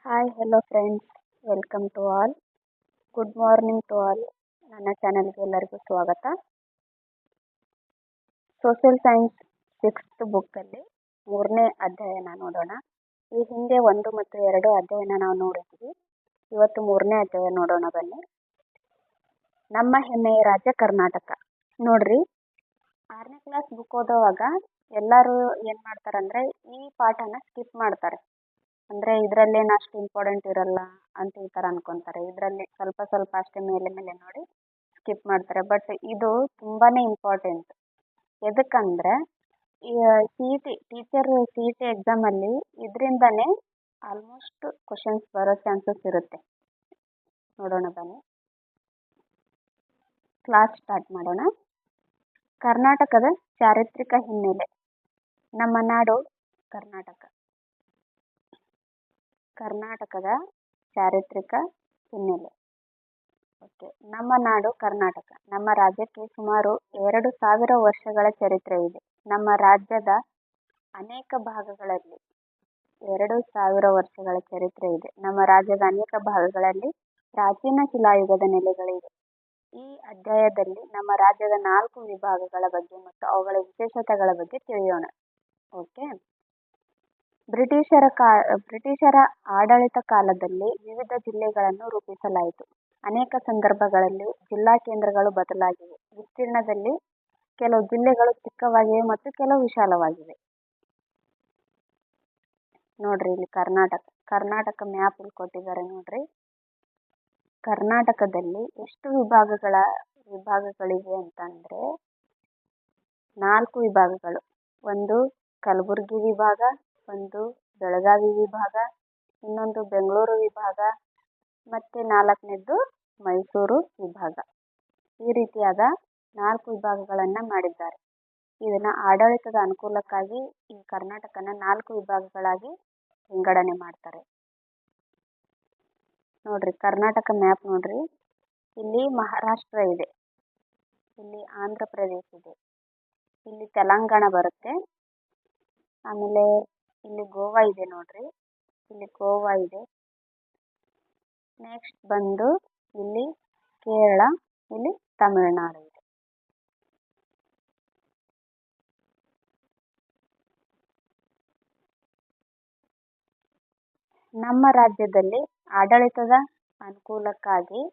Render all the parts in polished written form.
Hi hello friends, welcome to all. Good morning to all. ನನ್ನ ಚಾನಲ್ಗೆ ಎಲ್ಲರಿಗೂ ಸ್ವಾಗತ. ಸೋಷಿಯಲ್ ಸೈನ್ಸ್ 6th ಬುಕ್ಕಲ್ಲಿ 3ನೇ ಅಧ್ಯಾಯನ ನೋಡೋಣ. ಈ ಹಿಂದೆ 1 ಮತ್ತು 2 ಅಧ್ಯಾಯನ ನಾವು ನೋಡಿದ್ವಿ. ಇವತ್ತು 3ನೇ ಅಧ್ಯಾಯ ನೋಡೋಣ ಬನ್ನಿ. ನಮ್ಮ ಹೆಮ್ಮೆಯ ರಾಜ್ಯ ಕರ್ನಾಟಕ. ನೋಡ್ರಿ, 6ನೇ ಕ್ಲಾಸ್ ಬುಕ್ ಓದೋವಾಗ ಎಲ್ಲರೂ ಏನು ಮಾಡ್ತಾರಂದ್ರೆ ಈ ಪಾಠನ ಸ್ಕಿಪ್ ಮಾಡ್ತಾರೆ. ಅಂದರೆ ಇದರಲ್ಲೇನು ಅಷ್ಟು ಇಂಪಾರ್ಟೆಂಟ್ ಇರಲ್ಲ ಅಂತ ಈ ಥರ ಅನ್ಕೊತಾರೆ. ಇದರಲ್ಲಿ ಸ್ವಲ್ಪ ಸ್ವಲ್ಪ ಅಷ್ಟೇ ಮೇಲೆ ಮೇಲೆ ನೋಡಿ ಸ್ಕಿಪ್ ಮಾಡ್ತಾರೆ. ಬಟ್ ಇದು ತುಂಬಾ ಇಂಪಾರ್ಟೆಂಟ್. ಎದಕ್ಕಂದರೆ ಟೀಚರ್ ಸಿ ಇ ಟಿ ಎಕ್ಸಾಮಲ್ಲಿ ಇದರಿಂದನೇ ಆಲ್ಮೋಸ್ಟ್ ಕ್ವಶನ್ಸ್ ಬರೋ ಚಾನ್ಸಸ್ ಇರುತ್ತೆ. ನೋಡೋಣ ಬನ್ನಿ, ಕ್ಲಾಸ್ ಸ್ಟಾರ್ಟ್ ಮಾಡೋಣ. ಕರ್ನಾಟಕದ ಚಾರಿತ್ರಿಕ ಹಿನ್ನೆಲೆ. ನಮ್ಮ ನಾಡು ಕರ್ನಾಟಕ. ಕರ್ನಾಟಕದ ಚಾರಿತ್ರಿಕ ಹಿನ್ನೆಲೆ. ಓಕೆ, ನಮ್ಮ ನಾಡು ಕರ್ನಾಟಕ. ನಮ್ಮ ರಾಜ್ಯಕ್ಕೆ ಸುಮಾರು 2000 ವರ್ಷಗಳ ಚರಿತ್ರೆ ಇದೆ. ನಮ್ಮ ರಾಜ್ಯದ ಅನೇಕ ಭಾಗಗಳಲ್ಲಿ 2000 ವರ್ಷಗಳ ಚರಿತ್ರೆ ಇದೆ. ನಮ್ಮ ರಾಜ್ಯದ ಅನೇಕ ಭಾಗಗಳಲ್ಲಿ ಪ್ರಾಚೀನ ಶಿಲಾಯುಗದ ನೆಲೆಗಳಿವೆ. ಈ ಅಧ್ಯಾಯದಲ್ಲಿ ನಮ್ಮ ರಾಜ್ಯದ 4 ವಿಭಾಗಗಳ ಬಗ್ಗೆ ಮತ್ತು ಅವುಗಳ ವಿಶೇಷತೆಗಳ ಬಗ್ಗೆ ತಿಳಿಯೋಣ. ಓಕೆ, ಬ್ರಿಟಿಷರ ಆಡಳಿತ ಕಾಲದಲ್ಲಿ ವಿವಿಧ ಜಿಲ್ಲೆಗಳನ್ನು ರೂಪಿಸಲಾಯಿತು. ಅನೇಕ ಸಂದರ್ಭಗಳಲ್ಲಿ ಜಿಲ್ಲಾ ಕೇಂದ್ರಗಳು ಬದಲಾಗಿವೆ. ವಿಸ್ತೀರ್ಣದಲ್ಲಿ ಕೆಲವು ಜಿಲ್ಲೆಗಳು ಚಿಕ್ಕವಾಗಿವೆ ಮತ್ತು ಕೆಲವು ವಿಶಾಲವಾಗಿವೆ. ನೋಡ್ರಿ, ಇಲ್ಲಿ ಕರ್ನಾಟಕ ಮ್ಯಾಪ್ ಇಲ್ಲಿ ಕೊಟ್ಟಿದ್ದಾರೆ. ನೋಡ್ರಿ, ಕರ್ನಾಟಕದಲ್ಲಿ ಎಷ್ಟು ವಿಭಾಗಗಳಿವೆ ಅಂತಂದ್ರೆ 4 ವಿಭಾಗಗಳು. ಒಂದು ಕಲಬುರಗಿ ವಿಭಾಗ, ಒಂದು ಬೆಳಗಾವಿ ವಿಭಾಗ, ಇನ್ನೊಂದು ಬೆಂಗಳೂರು ವಿಭಾಗ, ಮತ್ತೆ 4ನೇದ್ದು ಮೈಸೂರು ವಿಭಾಗ. ಈ ರೀತಿಯಾದ 4 ವಿಭಾಗಗಳನ್ನು ಮಾಡಿದ್ದಾರೆ. ಇದನ್ನ ಆಡಳಿತದ ಅನುಕೂಲಕ್ಕಾಗಿ ಈ ಕರ್ನಾಟಕನ 4 ವಿಭಾಗಗಳಾಗಿ ವಿಂಗಡಣೆ ಮಾಡ್ತಾರೆ. ನೋಡ್ರಿ, ಕರ್ನಾಟಕ ಮ್ಯಾಪ್ ನೋಡ್ರಿ, ಇಲ್ಲಿ ಮಹಾರಾಷ್ಟ್ರ ಇದೆ, ಇಲ್ಲಿ ಆಂಧ್ರ ಪ್ರದೇಶ ಇದೆ, ಇಲ್ಲಿ ತೆಲಂಗಾಣ ಬರುತ್ತೆ, ಆಮೇಲೆ ಇಲ್ಲಿ ಗೋವಾ ಇದೆ. ನೋಡ್ರಿ, ಇಲ್ಲಿ ಗೋವಾ ಇದೆ. ನೆಕ್ಸ್ಟ್ ಬಂದು ಇಲ್ಲಿ ಕೇರಳ, ಇಲ್ಲಿ ತಮಿಳುನಾಡು ಇದೆ. ನಮ್ಮ ರಾಜ್ಯದಲ್ಲಿ ಆಡಳಿತದ ಅನುಕೂಲಕ್ಕಾಗಿ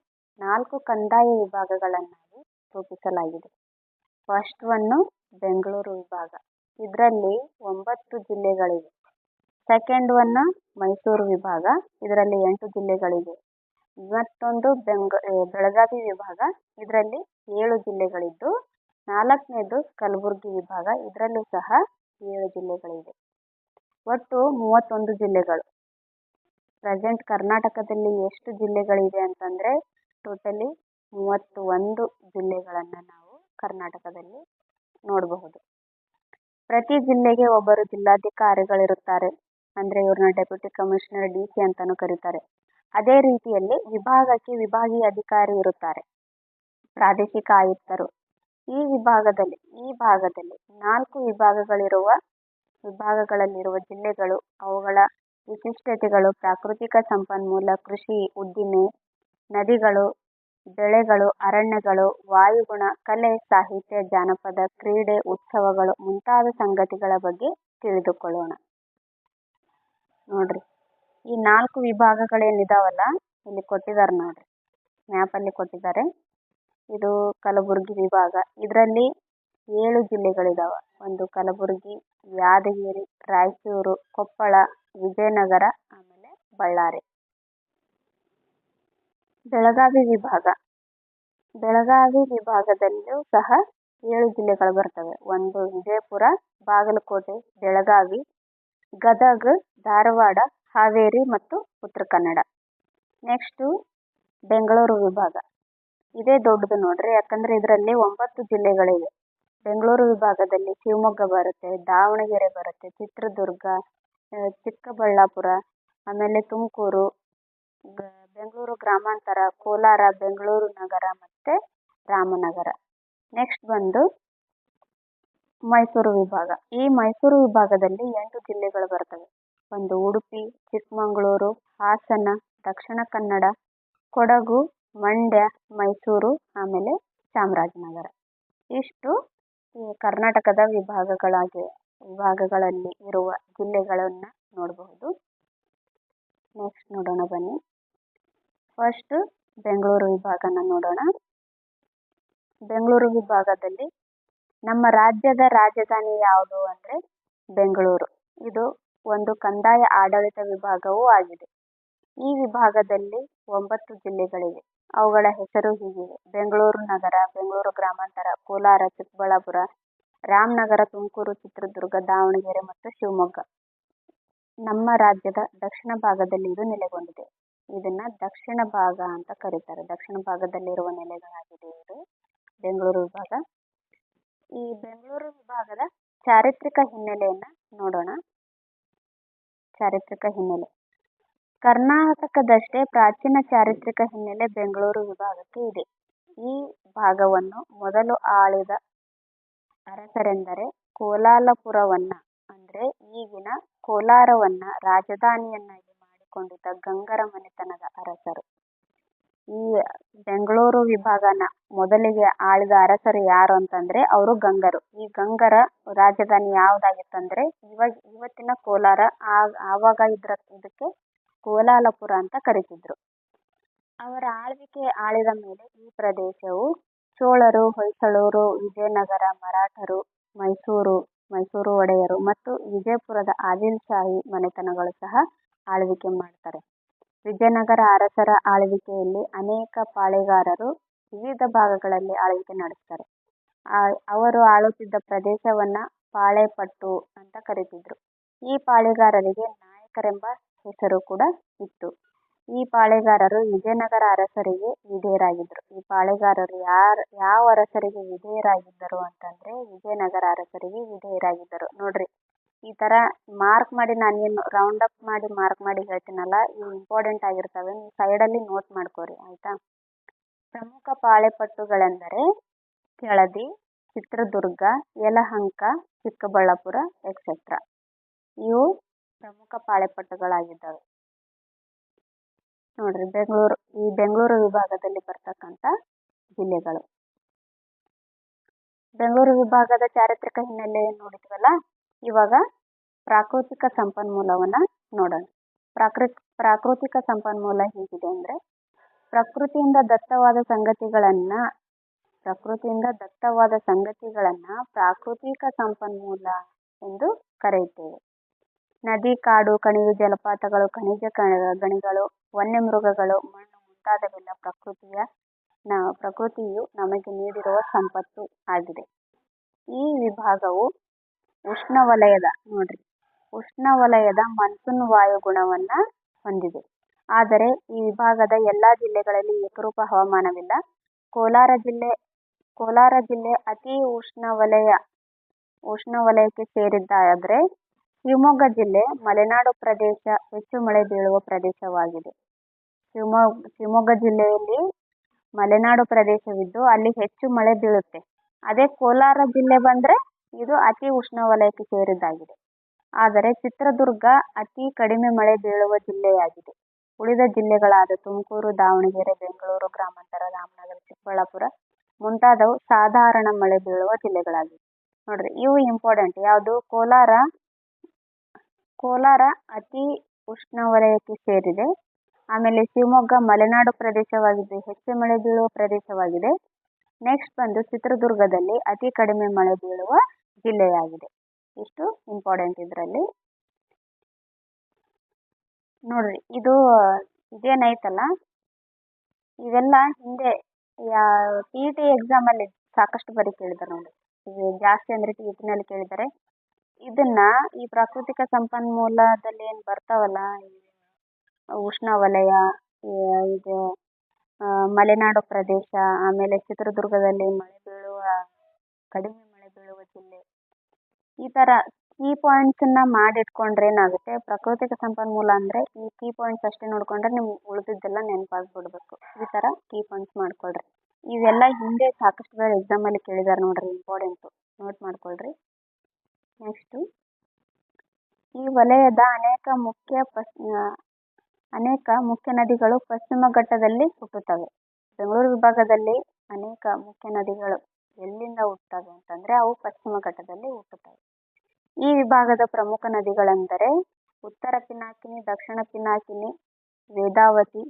4 ಕಂದಾಯ ವಿಭಾಗಗಳನ್ನಾಗಿ ರೂಪಿಸಲಾಗಿದೆ. ಫಸ್ಟ್ ಒನ್ನು ಬೆಂಗಳೂರು ವಿಭಾಗ, ಇದರಲ್ಲಿ 9 ಜಿಲ್ಲೆಗಳಿವೆ. ಸೆಕೆಂಡ್ ಒನ್ ಮೈಸೂರು ವಿಭಾಗ, ಇದರಲ್ಲಿ 8 ಜಿಲ್ಲೆಗಳಿವೆ. ಮತ್ತೊಂದು ಬೆಳಗಾವಿ ವಿಭಾಗ, ಇದರಲ್ಲಿ 7 ಜಿಲ್ಲೆಗಳಿದ್ದು, 4ನೇದು ಕಲಬುರಗಿ ವಿಭಾಗ, ಇದರಲ್ಲೂ ಸಹ 7 ಜಿಲ್ಲೆಗಳಿವೆ. ಒಟ್ಟು 31 ಜಿಲ್ಲೆಗಳು. ಪ್ರೆಸೆಂಟ್ ಕರ್ನಾಟಕದಲ್ಲಿ ಎಷ್ಟು ಜಿಲ್ಲೆಗಳಿವೆ ಅಂತಂದರೆ ಟೋಟಲಿ 31 ಜಿಲ್ಲೆಗಳನ್ನು ನಾವು ಕರ್ನಾಟಕದಲ್ಲಿ ನೋಡಬಹುದು. ಪ್ರತಿ ಜಿಲ್ಲೆಗೆ ಒಬ್ಬರು ಜಿಲ್ಲಾಧಿಕಾರಿಗಳಿರುತ್ತಾರೆ. ಅಂದರೆ ಇವ್ರನ್ನ ಡೆಪ್ಯೂಟಿ ಕಮಿಷನರ್ DC ಅಂತಾನೂ ಕರೀತಾರೆ. ಅದೇ ರೀತಿಯಲ್ಲಿ ವಿಭಾಗಕ್ಕೆ ವಿಭಾಗೀಯ ಅಧಿಕಾರಿ ಇರುತ್ತಾರೆ, ಪ್ರಾದೇಶಿಕ ಆಯುಕ್ತರು. ಈ ಭಾಗದಲ್ಲಿ 4 ವಿಭಾಗಗಳಲ್ಲಿರುವ ಜಿಲ್ಲೆಗಳು, ಅವುಗಳ ವಿಶಿಷ್ಟತೆಗಳು, ಪ್ರಾಕೃತಿಕ ಸಂಪನ್ಮೂಲ, ಕೃಷಿ, ಉದ್ದಿಮೆ, ನದಿಗಳು, ಬೆಳೆಗಳು, ಅರಣ್ಯಗಳು, ವಾಯುಗುಣ, ಕಲೆ, ಸಾಹಿತ್ಯ, ಜಾನಪದ, ಕ್ರೀಡೆ, ಉತ್ಸವಗಳು ಮುಂತಾದ ಸಂಗತಿಗಳ ಬಗ್ಗೆ ತಿಳಿದುಕೊಳ್ಳೋಣ. ನೋಡ್ರಿ, ಈ 4 ವಿಭಾಗಗಳೇನಿದಾವಲ್ಲ ಇಲ್ಲಿ ಕೊಟ್ಟಿದ್ದಾರೆ. ನೋಡ್ರಿ, ಮ್ಯಾಪಲ್ಲಿ ಕೊಟ್ಟಿದ್ದಾರೆ. ಇದು ಕಲಬುರಗಿ ವಿಭಾಗ, ಇದರಲ್ಲಿ 7 ಜಿಲ್ಲೆಗಳಿದಾವೆ. ಒಂದು ಕಲಬುರಗಿ, ಯಾದಗಿರಿ, ರಾಯಚೂರು, ಕೊಪ್ಪಳ, ವಿಜಯನಗರ, ಆಮೇಲೆ ಬಳ್ಳಾರಿ. ಬೆಳಗಾವಿ ವಿಭಾಗದಲ್ಲೂ ಸಹ 7 ಜಿಲ್ಲೆಗಳು ಬರ್ತವೆ. ಒಂದು ವಿಜಯಪುರ, ಬಾಗಲಕೋಟೆ, ಬೆಳಗಾವಿ, ಗದಗ, ಧಾರವಾಡ, ಹಾವೇರಿ ಮತ್ತು ಉತ್ತರ ಕನ್ನಡ. ನೆಕ್ಸ್ಟು ಬೆಂಗಳೂರು ವಿಭಾಗ, ಇದೇ ದೊಡ್ಡದು ನೋಡ್ರಿ, ಯಾಕಂದರೆ ಇದರಲ್ಲಿ 9 ಜಿಲ್ಲೆಗಳಿವೆ. ಬೆಂಗಳೂರು ವಿಭಾಗದಲ್ಲಿ ಶಿವಮೊಗ್ಗ ಬರುತ್ತೆ, ದಾವಣಗೆರೆ ಬರುತ್ತೆ, ಚಿತ್ರದುರ್ಗ, ಚಿಕ್ಕಬಳ್ಳಾಪುರ, ಆಮೇಲೆ ತುಮಕೂರು, ಬೆಂಗಳೂರು ಗ್ರಾಮಾಂತರ, ಕೋಲಾರ, ಬೆಂಗಳೂರು ನಗರ ಮತ್ತು ರಾಮನಗರ. ನೆಕ್ಸ್ಟ್ ಬಂದು ಮೈಸೂರು ವಿಭಾಗ. ಈ ಮೈಸೂರು ವಿಭಾಗದಲ್ಲಿ 8 ಜಿಲ್ಲೆಗಳು ಬರ್ತವೆ. ಒಂದು ಉಡುಪಿ, ಚಿಕ್ಕಮಗಳೂರು, ಹಾಸನ, ದಕ್ಷಿಣ ಕನ್ನಡ, ಕೊಡಗು, ಮಂಡ್ಯ, ಮೈಸೂರು, ಆಮೇಲೆ ಚಾಮರಾಜನಗರ. ಇಷ್ಟು ಈ ಕರ್ನಾಟಕದ ವಿಭಾಗಗಳಲ್ಲಿ ಇರುವ ಜಿಲ್ಲೆಗಳನ್ನು ನೋಡಬಹುದು. ನೆಕ್ಸ್ಟ್ ನೋಡೋಣ ಬನ್ನಿ. ಫಸ್ಟ್ ಬೆಂಗಳೂರು ವಿಭಾಗನ ನೋಡೋಣ. ಬೆಂಗಳೂರು ವಿಭಾಗದಲ್ಲಿ ನಮ್ಮ ರಾಜ್ಯದ ರಾಜಧಾನಿ ಯಾವುದು ಅಂದರೆ ಬೆಂಗಳೂರು. ಇದು ಒಂದು ಕಂದಾಯ ಆಡಳಿತ ವಿಭಾಗವೂ ಆಗಿದೆ. ಈ ವಿಭಾಗದಲ್ಲಿ 9 ಜಿಲ್ಲೆಗಳಿವೆ. ಅವುಗಳ ಹೆಸರು ಹೀಗಿವೆ: ಬೆಂಗಳೂರು ನಗರ, ಬೆಂಗಳೂರು ಗ್ರಾಮಾಂತರ, ಕೋಲಾರ, ಚಿಕ್ಕಬಳ್ಳಾಪುರ, ರಾಮನಗರ, ತುಮಕೂರು, ಚಿತ್ರದುರ್ಗ, ದಾವಣಗೆರೆ ಮತ್ತು ಶಿವಮೊಗ್ಗ. ನಮ್ಮ ರಾಜ್ಯದ ದಕ್ಷಿಣ ಭಾಗದಲ್ಲಿ ಇದು ನೆಲೆಗೊಂಡಿದೆ. ಇದನ್ನ ದಕ್ಷಿಣ ಭಾಗ ಅಂತ ಕರೀತಾರೆ. ದಕ್ಷಿಣ ಭಾಗದಲ್ಲಿರುವ ನೆಲೆಗಳಾಗಿದೆ ಇದು ಬೆಂಗಳೂರು ವಿಭಾಗ. ಈ ಬೆಂಗಳೂರು ವಿಭಾಗದ ಚಾರಿತ್ರಿಕ ಹಿನ್ನೆಲೆಯನ್ನ ನೋಡೋಣ. ಚಾರಿತ್ರಿಕ ಹಿನ್ನೆಲೆ: ಕರ್ನಾಟಕದಷ್ಟೇ ಪ್ರಾಚೀನ ಚಾರಿತ್ರಿಕ ಹಿನ್ನೆಲೆ ಬೆಂಗಳೂರು ವಿಭಾಗಕ್ಕೆ ಇದೆ. ಈ ಭಾಗವನ್ನು ಮೊದಲು ಆಳಿದ ಅರಸರೆಂದರೆ ಕೋಲಾಲಪುರವನ್ನ ಅಂದ್ರೆ ಈಗಿನ ಕೋಲಾರವನ್ನ ರಾಜಧಾನಿಯನ್ನಾಗಿ ಮಾಡಿಕೊಂಡಿದ್ದ ಗಂಗರ ಮನೆತನದ ಅರಸರು. ಈ ಬೆಂಗಳೂರು ವಿಭಾಗನ ಮೊದಲಿಗೆ ಆಳಿದ ಅರಸರು ಯಾರು ಅಂತಂದ್ರೆ ಅವರು ಗಂಗರು. ಈ ಗಂಗರ ರಾಜಧಾನಿ ಯಾವ್ದಾಗಿತ್ತಂದ್ರೆ ಇವತ್ತಿನ ಕೋಲಾರ. ಆವಾಗ ಇದಕ್ಕೆ ಕೋಲಾಲಪುರ ಅಂತ ಕರಿತಿದ್ರು. ಅವರ ಆಳಿದ ಮೇಲೆ ಈ ಪ್ರದೇಶವು ಚೋಳರು, ಹೊಯ್ಸಳರು, ವಿಜಯನಗರ, ಮರಾಠರು, ಮೈಸೂರು ಒಡೆಯರು ಮತ್ತು ವಿಜಯಪುರದ ಆದಿಲ್ಶಾಹಿ ಮನೆತನಗಳು ಸಹ ಆಳ್ವಿಕೆ ಮಾಡ್ತಾರೆ. ವಿಜಯನಗರ ಅರಸರ ಆಳ್ವಿಕೆಯಲ್ಲಿ ಅನೇಕ ಪಾಳೆಗಾರರು ವಿವಿಧ ಭಾಗಗಳಲ್ಲಿ ಆಳ್ವಿಕೆ ನಡೆಸ್ತಾರೆ. ಅವರು ಆಳುತ್ತಿದ್ದ ಪ್ರದೇಶವನ್ನ ಪಾಳೆಪಟ್ಟು ಅಂತ ಕರೀತಿದ್ರು. ಈ ಪಾಳೆಗಾರರಿಗೆ ನಾಯಕರೆಂಬ ಹೆಸರು ಕೂಡ ಇತ್ತು. ಈ ಪಾಳೆಗಾರರು ವಿಜಯನಗರ ಅರಸರಿಗೆ ವಿಧೇಯರಾಗಿದ್ರು. ಈ ಪಾಳೆಗಾರರು ಯಾವ ಅರಸರಿಗೆ ವಿಧೇಯರಾಗಿದ್ದರು ಅಂತಂದ್ರೆ ವಿಜಯನಗರ ಅರಸರಿಗೆ ವಿಧೇಯರಾಗಿದ್ದರು. ನೋಡ್ರಿ, ಈ ತರ ಮಾರ್ಕ್ ಮಾಡಿ, ನಾನೇನು ರೌಂಡ್ ಅಪ್ ಮಾಡಿ ಮಾರ್ಕ್ ಮಾಡಿ ಹೇಳ್ತೀನಲ್ಲ, ಇವು ಇಂಪಾರ್ಟೆಂಟ್ ಆಗಿರ್ತವೆ. ನೀವು ಸೈಡಲ್ಲಿ ನೋಟ್ ಮಾಡ್ಕೋರಿ, ಆಯ್ತಾ. ಪ್ರಮುಖ ಪಾಳೆಪಟ್ಟುಗಳೆಂದರೆ ಕೆಳದಿ, ಚಿತ್ರದುರ್ಗ, ಯಲಹಂಕ, ಚಿಕ್ಕಬಳ್ಳಾಪುರ ಎಕ್ಸೆಟ್ರಾ. ಇವು ಪ್ರಮುಖ ಪಾಳೆಪಟ್ಟುಗಳಾಗಿದ್ದಾವೆ. ನೋಡ್ರಿ, ಈ ಬೆಂಗಳೂರು ವಿಭಾಗದಲ್ಲಿ ಬರ್ತಕ್ಕಂಥ ಜಿಲ್ಲೆಗಳು. ಬೆಂಗಳೂರು ವಿಭಾಗದ ಚಾರಿತ್ರಿಕ ಹಿನ್ನೆಲೆ ನೋಡಿದ್ವಲ್ಲ, ಇವಾಗ ಪ್ರಾಕೃತಿಕ ಸಂಪನ್ಮೂಲವನ್ನ ನೋಡೋಣ. ಪ್ರಾಕೃತಿಕ ಸಂಪನ್ಮೂಲ ಹೇಗಿದೆ ಅಂದ್ರೆ ಪ್ರಕೃತಿಯಿಂದ ದತ್ತವಾದ ಸಂಗತಿಗಳನ್ನ ಪ್ರಾಕೃತಿಕ ಸಂಪನ್ಮೂಲ ಎಂದು ಕರೆಯುತ್ತೇವೆ. ನದಿ, ಕಾಡು, ಕಣಿವೆ, ಜಲಪಾತಗಳು, ಖನಿಜ ಗಣಿಗಳು, ವನ್ಯಮೃಗಗಳು, ಮಣ್ಣು ಮುಂತಾದವೆಲ್ಲ ಪ್ರಕೃತಿಯು ನಮಗೆ ನೀಡಿರುವ ಸಂಪತ್ತು ಆಗಿದೆ. ಈ ವಿಭಾಗವು ಉಷ್ಣವಲಯದ ಮಾನ್ಸೂನ್ ವಾಯುಗುಣವನ್ನ ಹೊಂದಿದೆ. ಆದರೆ ಈ ವಿಭಾಗದ ಎಲ್ಲಾ ಜಿಲ್ಲೆಗಳಲ್ಲಿ ಏಕರೂಪ ಹವಾಮಾನವಿಲ್ಲ. ಕೋಲಾರ ಜಿಲ್ಲೆ ಅತಿ ಉಷ್ಣವಲಯಕ್ಕೆ ಸೇರಿದ್ದಾದ್ರೆ ಶಿವಮೊಗ್ಗ ಜಿಲ್ಲೆ ಮಲೆನಾಡು ಪ್ರದೇಶ, ಹೆಚ್ಚು ಮಳೆ ಬೀಳುವ ಪ್ರದೇಶವಾಗಿದೆ. ಶಿವಮೊಗ್ಗ ಜಿಲ್ಲೆಯಲ್ಲಿ ಮಲೆನಾಡು ಪ್ರದೇಶವಿದ್ದು ಅಲ್ಲಿ ಹೆಚ್ಚು ಮಳೆ ಬೀಳುತ್ತೆ. ಅದೇ ಕೋಲಾರ ಜಿಲ್ಲೆ ಬಂದ್ರೆ ಇದು ಅತಿ ಉಷ್ಣವಲಯಕ್ಕೆ ಸೇರಿದ್ದಾಗಿದೆ. ಆದರೆ ಚಿತ್ರದುರ್ಗ ಅತಿ ಕಡಿಮೆ ಮಳೆ ಬೀಳುವ ಜಿಲ್ಲೆಯಾಗಿದೆ. ಉಳಿದ ಜಿಲ್ಲೆಗಳಾದ ತುಮಕೂರು, ದಾವಣಗೆರೆ, ಬೆಂಗಳೂರು ಗ್ರಾಮಾಂತರ, ರಾಮನಗರ, ಚಿಕ್ಕಬಳ್ಳಾಪುರ ಮುಂತಾದವು ಸಾಧಾರಣ ಮಳೆ ಬೀಳುವ ಜಿಲ್ಲೆಗಳಾಗಿವೆ. ನೋಡ್ರಿ, ಇವು ಇಂಪಾರ್ಟೆಂಟ್. ಯಾವುದು? ಕೋಲಾರ ಅತಿ ಉಷ್ಣವಲಯಕ್ಕೆ ಸೇರಿದೆ. ಆಮೇಲೆ ಶಿವಮೊಗ್ಗ ಮಲೆನಾಡು ಪ್ರದೇಶವಾಗಿದೆ, ಹೆಚ್ಚು ಮಳೆ ಬೀಳುವ ಪ್ರದೇಶವಾಗಿದೆ. ನೆಕ್ಸ್ಟ್ ಬಂದು ಚಿತ್ರದುರ್ಗದಲ್ಲಿ ಅತಿ ಕಡಿಮೆ ಮಳೆ ಬೀಳುವ ಜಿಲ್ಲೆಯಾಗಿದೆ. ಇಷ್ಟು ಇಂಪಾರ್ಟೆಂಟ್ ಇದರಲ್ಲಿ. ನೋಡ್ರಿ, ಇದೇನೈತಲ್ಲ, ಇವೆಲ್ಲ ಹಿಂದೆ TET ಎಕ್ಸಾಮ್ ಅಲ್ಲಿ ಸಾಕಷ್ಟು ಬರೀ ಕೇಳಿದ್ದಾರೆ ನೋಡಿ. ಇದು ಜಾಸ್ತಿ ಅಂದ್ರೆ TET ನಲ್ಲಿ ಕೇಳಿದ್ದಾರೆ. ಇದನ್ನ ಈ ಪ್ರಾಕೃತಿಕ ಸಂಪನ್ಮೂಲದಲ್ಲಿ ಏನ್ ಬರ್ತಾವಲ್ಲ, ಉಷ್ಣವಲಯ, ಇದು ಮಲೆನಾಡು ಪ್ರದೇಶ, ಆಮೇಲೆ ಚಿತ್ರದುರ್ಗದಲ್ಲಿ ಕಡಿಮೆ ಮಳೆ ಬೀಳುವ ಜಿಲ್ಲೆ, ಈ ತರ ಕೀ ಪಾಯಿಂಟ್ಸ್ ನ ಮಾಡಿಟ್ಕೊಂಡ್ರೆ ಏನಾಗುತ್ತೆ, ಪ್ರಾಕೃತಿಕ ಸಂಪನ್ಮೂಲ ಅಂದ್ರೆ ಈ ಕೀ ಪಾಯಿಂಟ್ಸ್ ಅಷ್ಟೇ ನೋಡ್ಕೊಂಡ್ರೆ ನಿಮ್ಗೆ ಉಳಿದಿದ್ದೆಲ್ಲ ನೆನಪಾಗ್ಬಿಡ್ಬೇಕು. ಈ ತರ ಕೀ ಪಾಯಿಂಟ್ಸ್ ಮಾಡ್ಕೊಳ್ರಿ. ಇವೆಲ್ಲ ಹಿಂದೆ ಸಾಕಷ್ಟು ಬೇರೆ ಎಕ್ಸಾಮ್ ಅಲ್ಲಿ ಕೇಳಿದಾರೆ ನೋಡ್ರಿ, ಇಂಪಾರ್ಟೆಂಟ್, ನೋಟ್ ಮಾಡ್ಕೊಳ್ರಿ. ನೆಕ್ಸ್ಟ್, ಈ ವಲಯದ ಅನೇಕ ಮುಖ್ಯ ಅನೇಕ ಮುಖ್ಯ ನದಿಗಳು ಪಶ್ಚಿಮ ಘಟ್ಟದಲ್ಲಿ ಹುಟ್ಟುತ್ತವೆ. ಬೆಂಗಳೂರು ವಿಭಾಗದಲ್ಲಿ ಅನೇಕ ಮುಖ್ಯ ನದಿಗಳು ಎಲ್ಲಿಂದ ಹುಟ್ಟುತ್ತವೆ ಅಂತಂದರೆ ಅವು ಪಶ್ಚಿಮ ಘಟ್ಟದಲ್ಲಿ ಹುಟ್ಟುತ್ತವೆ. ಈ ವಿಭಾಗದ ಪ್ರಮುಖ ನದಿಗಳೆಂದರೆ ಉತ್ತರ ಪಿನಾಕಿನಿ, ದಕ್ಷಿಣ ಪಿನಾಕಿನಿ, ವೇದಾವತಿ,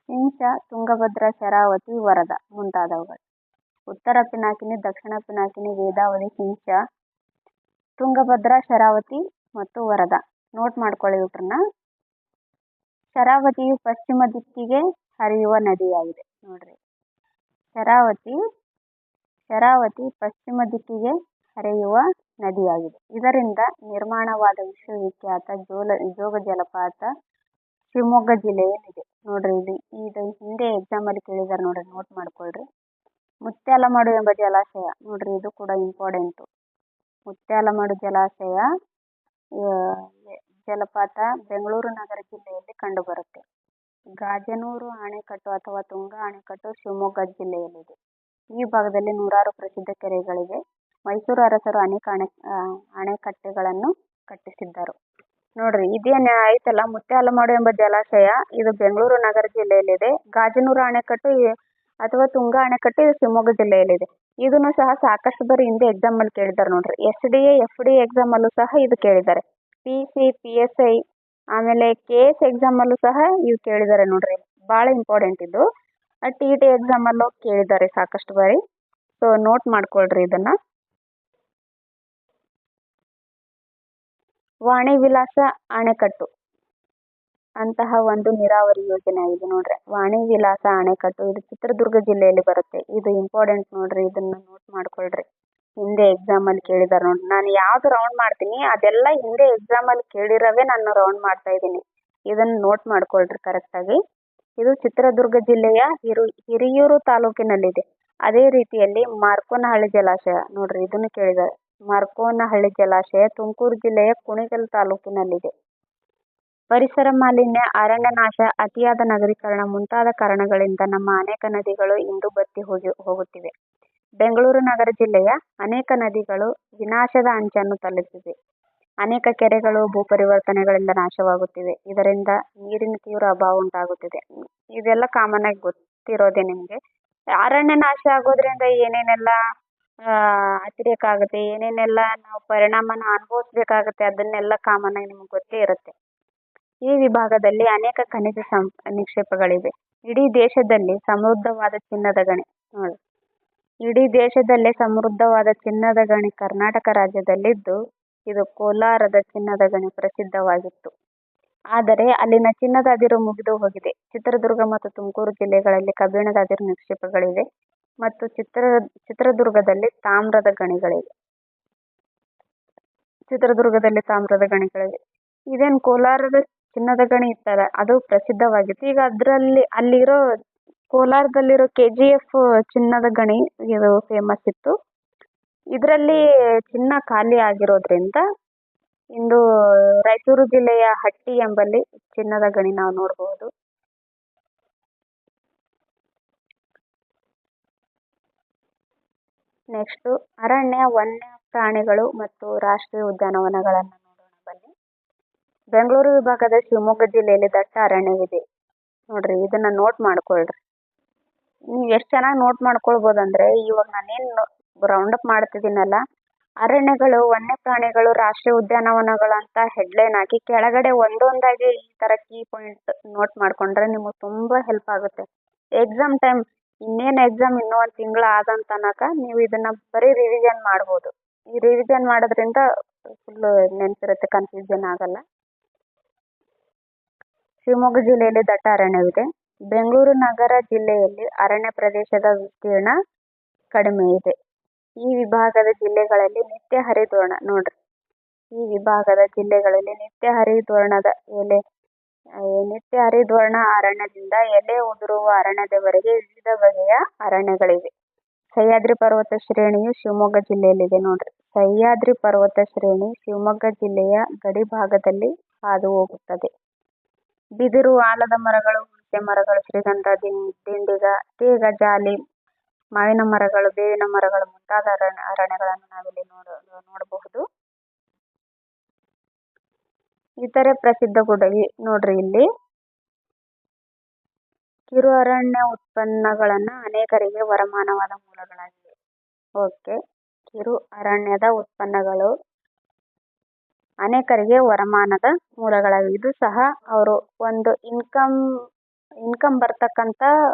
ಇಂಚ, ತುಂಗಭದ್ರಾ, ಶರಾವತಿ, ವರದಾ ಮುಂತಾದವುಗಳು. ಉತ್ತರ ಪಿನಾಕಿನಿ, ದಕ್ಷಿಣ ಪಿನಾಕಿನಿ, ವೇದಾವತಿ, ಇಂಚ, ತುಂಗಭದ್ರಾ, ಶರಾವತಿ ಮತ್ತು ವರದಾ. ನೋಟ್ ಮಾಡ್ಕೊಳ್ಳಿ ಇವ್ರನ್ನ. ಶರಾವತಿಯು ಪಶ್ಚಿಮ ದಿಕ್ಕಿಗೆ ಹರಿಯುವ ನದಿಯಾಗಿದೆ. ನೋಡ್ರಿ, ಶರಾವತಿ ಪಶ್ಚಿಮ ದಿಕ್ಕಿಗೆ ಹರಿಯುವ ನದಿಯಾಗಿದೆ. ಇದರಿಂದ ನಿರ್ಮಾಣವಾದ ವಿಶ್ವವಿಖ್ಯಾತ ಜೋಗ ಜಲಪಾತ ಶಿವಮೊಗ್ಗ ಜಿಲ್ಲೆಯಲ್ಲಿದೆ. ನೋಡ್ರಿ, ಇದು ಹಿಂದೆ ಎಕ್ಸಾಮ್ ಅಲ್ಲಿ ಕೇಳಿದಾರೆ ನೋಡ್ರಿ, ನೋಟ್ ಮಾಡ್ಕೊಳ್ರಿ. ಮುತ್ಯಾಲಮಡು ಎಂಬ ಜಲಾಶಯ, ನೋಡ್ರಿ ಇದು ಕೂಡ ಇಂಪಾರ್ಟೆಂಟು. ಮುತ್ಯಾಲಮಡು ಜಲಪಾತ ಬೆಂಗಳೂರು ನಗರ ಜಿಲ್ಲೆಯಲ್ಲಿ ಕಂಡುಬರುತ್ತೆ. ಗಾಜನೂರು ಅಣೆಕಟ್ಟು ಅಥವಾ ತುಂಗಾ ಅಣೆಕಟ್ಟು ಶಿವಮೊಗ್ಗ ಜಿಲ್ಲೆಯಲ್ಲಿದೆ. ಈ ಭಾಗದಲ್ಲಿ ನೂರಾರು ಪ್ರಸಿದ್ಧ ಕೆರೆಗಳಿವೆ. ಮೈಸೂರು ಅರಸರು ಅನೇಕ ಅಣೆಕಟ್ಟೆಗಳನ್ನು ಕಟ್ಟಿಸಿದ್ದರು. ನೋಡ್ರಿ, ಇದೇನು ಐತಲ್ಲ ಮುತ್ಯಾಲಮಡು ಎಂಬ ಜಲಾಶಯ, ಇದು ಬೆಂಗಳೂರು ನಗರ ಜಿಲ್ಲೆಯಲ್ಲಿದೆ. ಗಾಜನೂರು ಅಣೆಕಟ್ಟು ಅಥವಾ ತುಂಗಾ ಅಣೆಕಟ್ಟು ಇದು ಶಿವಮೊಗ್ಗ ಜಿಲ್ಲೆಯಲ್ಲಿದೆ. ಇದನ್ನು ಸಹ ಸಾಕಷ್ಟು ಬಾರಿ ಹಿಂದೆ ಎಕ್ಸಾಮ್ ಅಲ್ಲಿ ಕೇಳಿದ್ದಾರೆ ನೋಡ್ರಿ. SDA FD ಎಕ್ಸಾಮ್ ಅಲ್ಲೂ ಸಹ ಇದು ಕೇಳಿದ್ದಾರೆ. PC PSI ಆಮೇಲೆ KS ಎಕ್ಸಾಮ್ ಅಲ್ಲೂ ಸಹ ಇವು ಕೇಳಿದ್ದಾರೆ ನೋಡ್ರಿ. ಭಾಳ ಇಂಪಾರ್ಟೆಂಟ್ ಇದು. TET ಎಕ್ಸಾಮ್ ಅಲ್ಲೂ ಕೇಳಿದ್ದಾರೆ ಸಾಕಷ್ಟು ಬಾರಿ. ಸೊ ನೋಟ್ ಮಾಡ್ಕೊಳ್ರಿ ಇದನ್ನ. ವಾಣಿ ವಿಲಾಸ ಅಣೆಕಟ್ಟು ಅಂತಹ ಒಂದು ನೀರಾವರಿ ಯೋಜನೆ ಇದೆ ನೋಡ್ರಿ. ವಾಣಿ ವಿಲಾಸ ಅಣೆಕಟ್ಟು ಇದು ಚಿತ್ರದುರ್ಗ ಜಿಲ್ಲೆಯಲ್ಲಿ ಬರುತ್ತೆ. ಇದು ಇಂಪಾರ್ಟೆಂಟ್ ನೋಡ್ರಿ, ಇದನ್ನ ನೋಟ್ ಮಾಡ್ಕೊಳ್ರಿ. ಹಿಂದೆ ಎಕ್ಸಾಮ್ ಅಲ್ಲಿ ಕೇಳಿದಾರೆ ನೋಡ್ರಿ. ನಾನು ಯಾವ್ದು ರೌಂಡ್ ಮಾಡ್ತೀನಿ ಅದೆಲ್ಲ ಹಿಂದೆ ಎಕ್ಸಾಮ್ ಅಲ್ಲಿ ಕೇಳಿರವೇ ನಾನು ರೌಂಡ್ ಮಾಡ್ತಾ ಇದ್ದೀನಿ. ಇದನ್ನ ನೋಟ್ ಮಾಡ್ಕೊಳ್ರಿ ಕರೆಕ್ಟಾಗಿ. ಇದು ಚಿತ್ರದುರ್ಗ ಜಿಲ್ಲೆಯ ಹಿರಿಯೂರು ತಾಲೂಕಿನಲ್ಲಿದೆ. ಅದೇ ರೀತಿಯಲ್ಲಿ ಮಾರ್ಕೋನಹಳ್ಳಿ ಜಲಾಶಯ, ನೋಡ್ರಿ ಇದನ್ನು ಕೇಳಿದ್ದಾರೆ. ಮಾರ್ಕೋನಹಳ್ಳಿ ಜಲಾಶಯ ತುಮಕೂರು ಜಿಲ್ಲೆಯ ಕುಣಿಗಲ್ ತಾಲೂಕಿನಲ್ಲಿದೆ. ಪರಿಸರ ಮಾಲಿನ್ಯ, ಅರಣ್ಯ ನಾಶ, ಅತಿಯಾದ ನಗರೀಕರಣ ಮುಂತಾದ ಕಾರಣಗಳಿಂದ ನಮ್ಮ ಅನೇಕ ನದಿಗಳು ಇಂದು ಬತ್ತಿ ಹೋಗುತ್ತಿವೆ. ಬೆಂಗಳೂರು ನಗರ ಜಿಲ್ಲೆಯ ಅನೇಕ ನದಿಗಳು ವಿನಾಶದ ಅಂಚನ್ನು ತಲುಪಿವೆ. ಅನೇಕ ಕೆರೆಗಳು ಭೂಪರಿವರ್ತನೆಗಳಿಂದ ನಾಶವಾಗುತ್ತಿವೆ. ಇದರಿಂದ ನೀರಿನ ತೀವ್ರ ಅಭಾವ ಉಂಟಾಗುತ್ತಿದೆ. ಇದೆಲ್ಲ ಕಾಮನ್ ಆಗಿ ಗೊತ್ತಿರೋದೆ ನಿಮಗೆ. ಅರಣ್ಯ ನಾಶ ಆಗೋದ್ರಿಂದ ಏನೇನೆಲ್ಲ ಅತಿರೇಕ ಆಗುತ್ತೆ, ಏನೇನೆಲ್ಲ ನಾವು ಪರಿಣಾಮನ ಅನುಭವಿಸ್ಬೇಕಾಗುತ್ತೆ, ಅದನ್ನೆಲ್ಲ ಕಾಮನ್ ಆಗಿ ನಿಮ್ಗೆ ಗೊತ್ತೇ ಇರುತ್ತೆ. ಈ ವಿಭಾಗದಲ್ಲಿ ಅನೇಕ ಖನಿಜ ನಿಕ್ಷೇಪಗಳಿವೆ. ಇಡೀ ದೇಶದಲ್ಲಿ ಸಮೃದ್ಧವಾದ ಚಿನ್ನದ ಗಣಿ ನೋಡಿ. ಇಡೀ ದೇಶದಲ್ಲೇ ಸಮೃದ್ಧವಾದ ಚಿನ್ನದ ಗಣಿ ಕರ್ನಾಟಕ ರಾಜ್ಯದಲ್ಲಿದ್ದು, ಇದು ಕೋಲಾರದ ಚಿನ್ನದ ಗಣಿ ಪ್ರಸಿದ್ಧವಾಗಿತ್ತು. ಆದರೆ ಅಲ್ಲಿನ ಚಿನ್ನದ ಅದಿರು ಮುಗಿದು ಹೋಗಿದೆ. ಚಿತ್ರದುರ್ಗ ಮತ್ತು ತುಮಕೂರು ಜಿಲ್ಲೆಗಳಲ್ಲಿ ಕಬ್ಬಿಣದ ಅದಿರು ನಿಕ್ಷೇಪಗಳಿವೆ ಮತ್ತು ಚಿತ್ರದುರ್ಗದಲ್ಲಿ ತಾಮ್ರದ ಗಣಿಗಳಿವೆ. ಇದೇನು ಕೋಲಾರದ ಚಿನ್ನದ ಗಣಿ ಇತ್ತಲ್ಲ, ಅದು ಪ್ರಸಿದ್ಧವಾಗಿತ್ತು. ಈಗ ಅಲ್ಲಿರೋ ಕೋಲಾರದಲ್ಲಿರೋ KGF ಚಿನ್ನದ ಗಣಿ ಇದು ಫೇಮಸ್ ಇತ್ತು. ಇದರಲ್ಲಿ ಚಿನ್ನ ಖಾಲಿ ಆಗಿರೋದ್ರಿಂದ ಇಂದು ರಾಯಚೂರು ಜಿಲ್ಲೆಯ ಹಟ್ಟಿ ಎಂಬಲ್ಲಿ ಚಿನ್ನದ ಗಣಿ ನಾವು ನೋಡಬಹುದು. ನೆಕ್ಸ್ಟ್ ಅರಣ್ಯ, ವನ್ಯ ಪ್ರಾಣಿಗಳು ಮತ್ತು ರಾಷ್ಟ್ರೀಯ ಉದ್ಯಾನವನಗಳನ್ನು ನೋಡೋಣ ಬನ್ನಿ. ಬೆಂಗಳೂರು ವಿಭಾಗದ ಶಿವಮೊಗ್ಗ ಜಿಲ್ಲೆಯಲ್ಲಿ ದಟ್ಟ ಅರಣ್ಯವಿದೆ. ನೋಡ್ರಿ, ಇದನ್ನ ನೋಟ್ ಮಾಡ್ಕೊಳ್ರಿ. ನೀವು ಎಷ್ಟು ಚೆನ್ನಾಗಿ ನೋಟ್ ಮಾಡ್ಕೊಳ್ಬೋದಂದ್ರೆ, ಇವಾಗ ನಾನೇನು ರೌಂಡಪ್ ಮಾಡ್ತಿದ್ದೀನಲ್ಲ, ಅರಣ್ಯಗಳು, ವನ್ಯಪ್ರಾಣಿಗಳು, ರಾಷ್ಟ್ರೀಯ ಉದ್ಯಾನವನಗಳು ಅಂತ ಹೆಡ್ಲೈನ್ ಹಾಕಿ ಕೆಳಗಡೆ ಒಂದೊಂದಾಗಿ ಈ ಥರ ಕೀ ಪಾಯಿಂಟ್ ನೋಟ್ ಮಾಡ್ಕೊಂಡ್ರೆ ನಿಮಗೆ ತುಂಬ ಹೆಲ್ಪ್ ಆಗುತ್ತೆ. ಎಕ್ಸಾಮ್ ಟೈಮ್ ಇನ್ನೇನು ಎಕ್ಸಾಮ್ ಇನ್ನೂ ಒಂದು ತಿಂಗಳು ಆದಂತ ತನಕ ನೀವು ಇದನ್ನ ಬರೀ ರಿವಿಷನ್ ಮಾಡ್ಬೋದು. ಈ ರಿವಿಷನ್ ಮಾಡೋದ್ರಿಂದ ಫುಲ್ಲು ನೆನಪಿರುತ್ತೆ, ಕನ್ಫ್ಯೂಷನ್ ಆಗಲ್ಲ. ಶಿವಮೊಗ್ಗ ಜಿಲ್ಲೆಯಲ್ಲಿ ದಟ್ಟ ಅರಣ್ಯವಿದೆ. ಬೆಂಗಳೂರು ನಗರ ಜಿಲ್ಲೆಯಲ್ಲಿ ಅರಣ್ಯ ಪ್ರದೇಶದ ವಿಸ್ತೀರ್ಣ ಕಡಿಮೆ ಇದೆ. ಈ ವಿಭಾಗದ ಜಿಲ್ಲೆಗಳಲ್ಲಿ ನಿತ್ಯ ಹರಿದ್ವರ್ಣ ನೋಡ್ರಿ. ಈ ವಿಭಾಗದ ಜಿಲ್ಲೆಗಳಲ್ಲಿ ನಿತ್ಯ ಹರಿದ್ವರ್ಣ ಅರಣ್ಯದಿಂದ ಎಲೆ ಉದುರುವ ಅರಣ್ಯದವರೆಗೆ ವಿವಿಧ ಬಗೆಯ ಅರಣ್ಯಗಳಿವೆ. ಸಹ್ಯಾದ್ರಿ ಪರ್ವತ ಶ್ರೇಣಿಯು ಶಿವಮೊಗ್ಗ ಜಿಲ್ಲೆಯಲ್ಲಿದೆ ನೋಡ್ರಿ. ಸಹ್ಯಾದ್ರಿ ಪರ್ವತ ಶ್ರೇಣಿ ಶಿವಮೊಗ್ಗ ಜಿಲ್ಲೆಯ ಗಡಿ ಭಾಗದಲ್ಲಿ ಹಾದು ಹೋಗುತ್ತದೆ. ಬಿದಿರು, ಆಲದ ಮರಗಳು, ಹುಣಸೆ ಮರಗಳು, ಶ್ರೀಗಂಧ, ದಿಂಡಿಗ, ತೇಗ, ಜಾಲಿ, ಮಾವಿನ ಮರಗಳು, ಬೇವಿನ ಮರಗಳು ಮುಂತಾದ ಅರಣ್ಯಗಳನ್ನು ನಾವಿಲ್ಲಿ ನೋಡಬಹುದು. ಇತರೆ ಪ್ರಸಿದ್ಧ ಗುಡ್ಡ ನೋಡ್ರಿ, ಇಲ್ಲಿ ಕಿರು ಅರಣ್ಯ ಉತ್ಪನ್ನಗಳನ್ನು ಅನೇಕರಿಗೆ ವರಮಾನವಾದ ಮೂಲಗಳಾಗಿವೆ. ಓಕೆ, ಕಿರು ಅರಣ್ಯದ ಉತ್ಪನ್ನಗಳು ಅನೇಕರಿಗೆ ವರಮಾನದ ಮೂಲಗಳಾಗಿವೆ. ಇದು ಸಹ ಅವರು ಒಂದು ಇನ್ಕಮ್ ಬರ್ತಕ್ಕಂಥ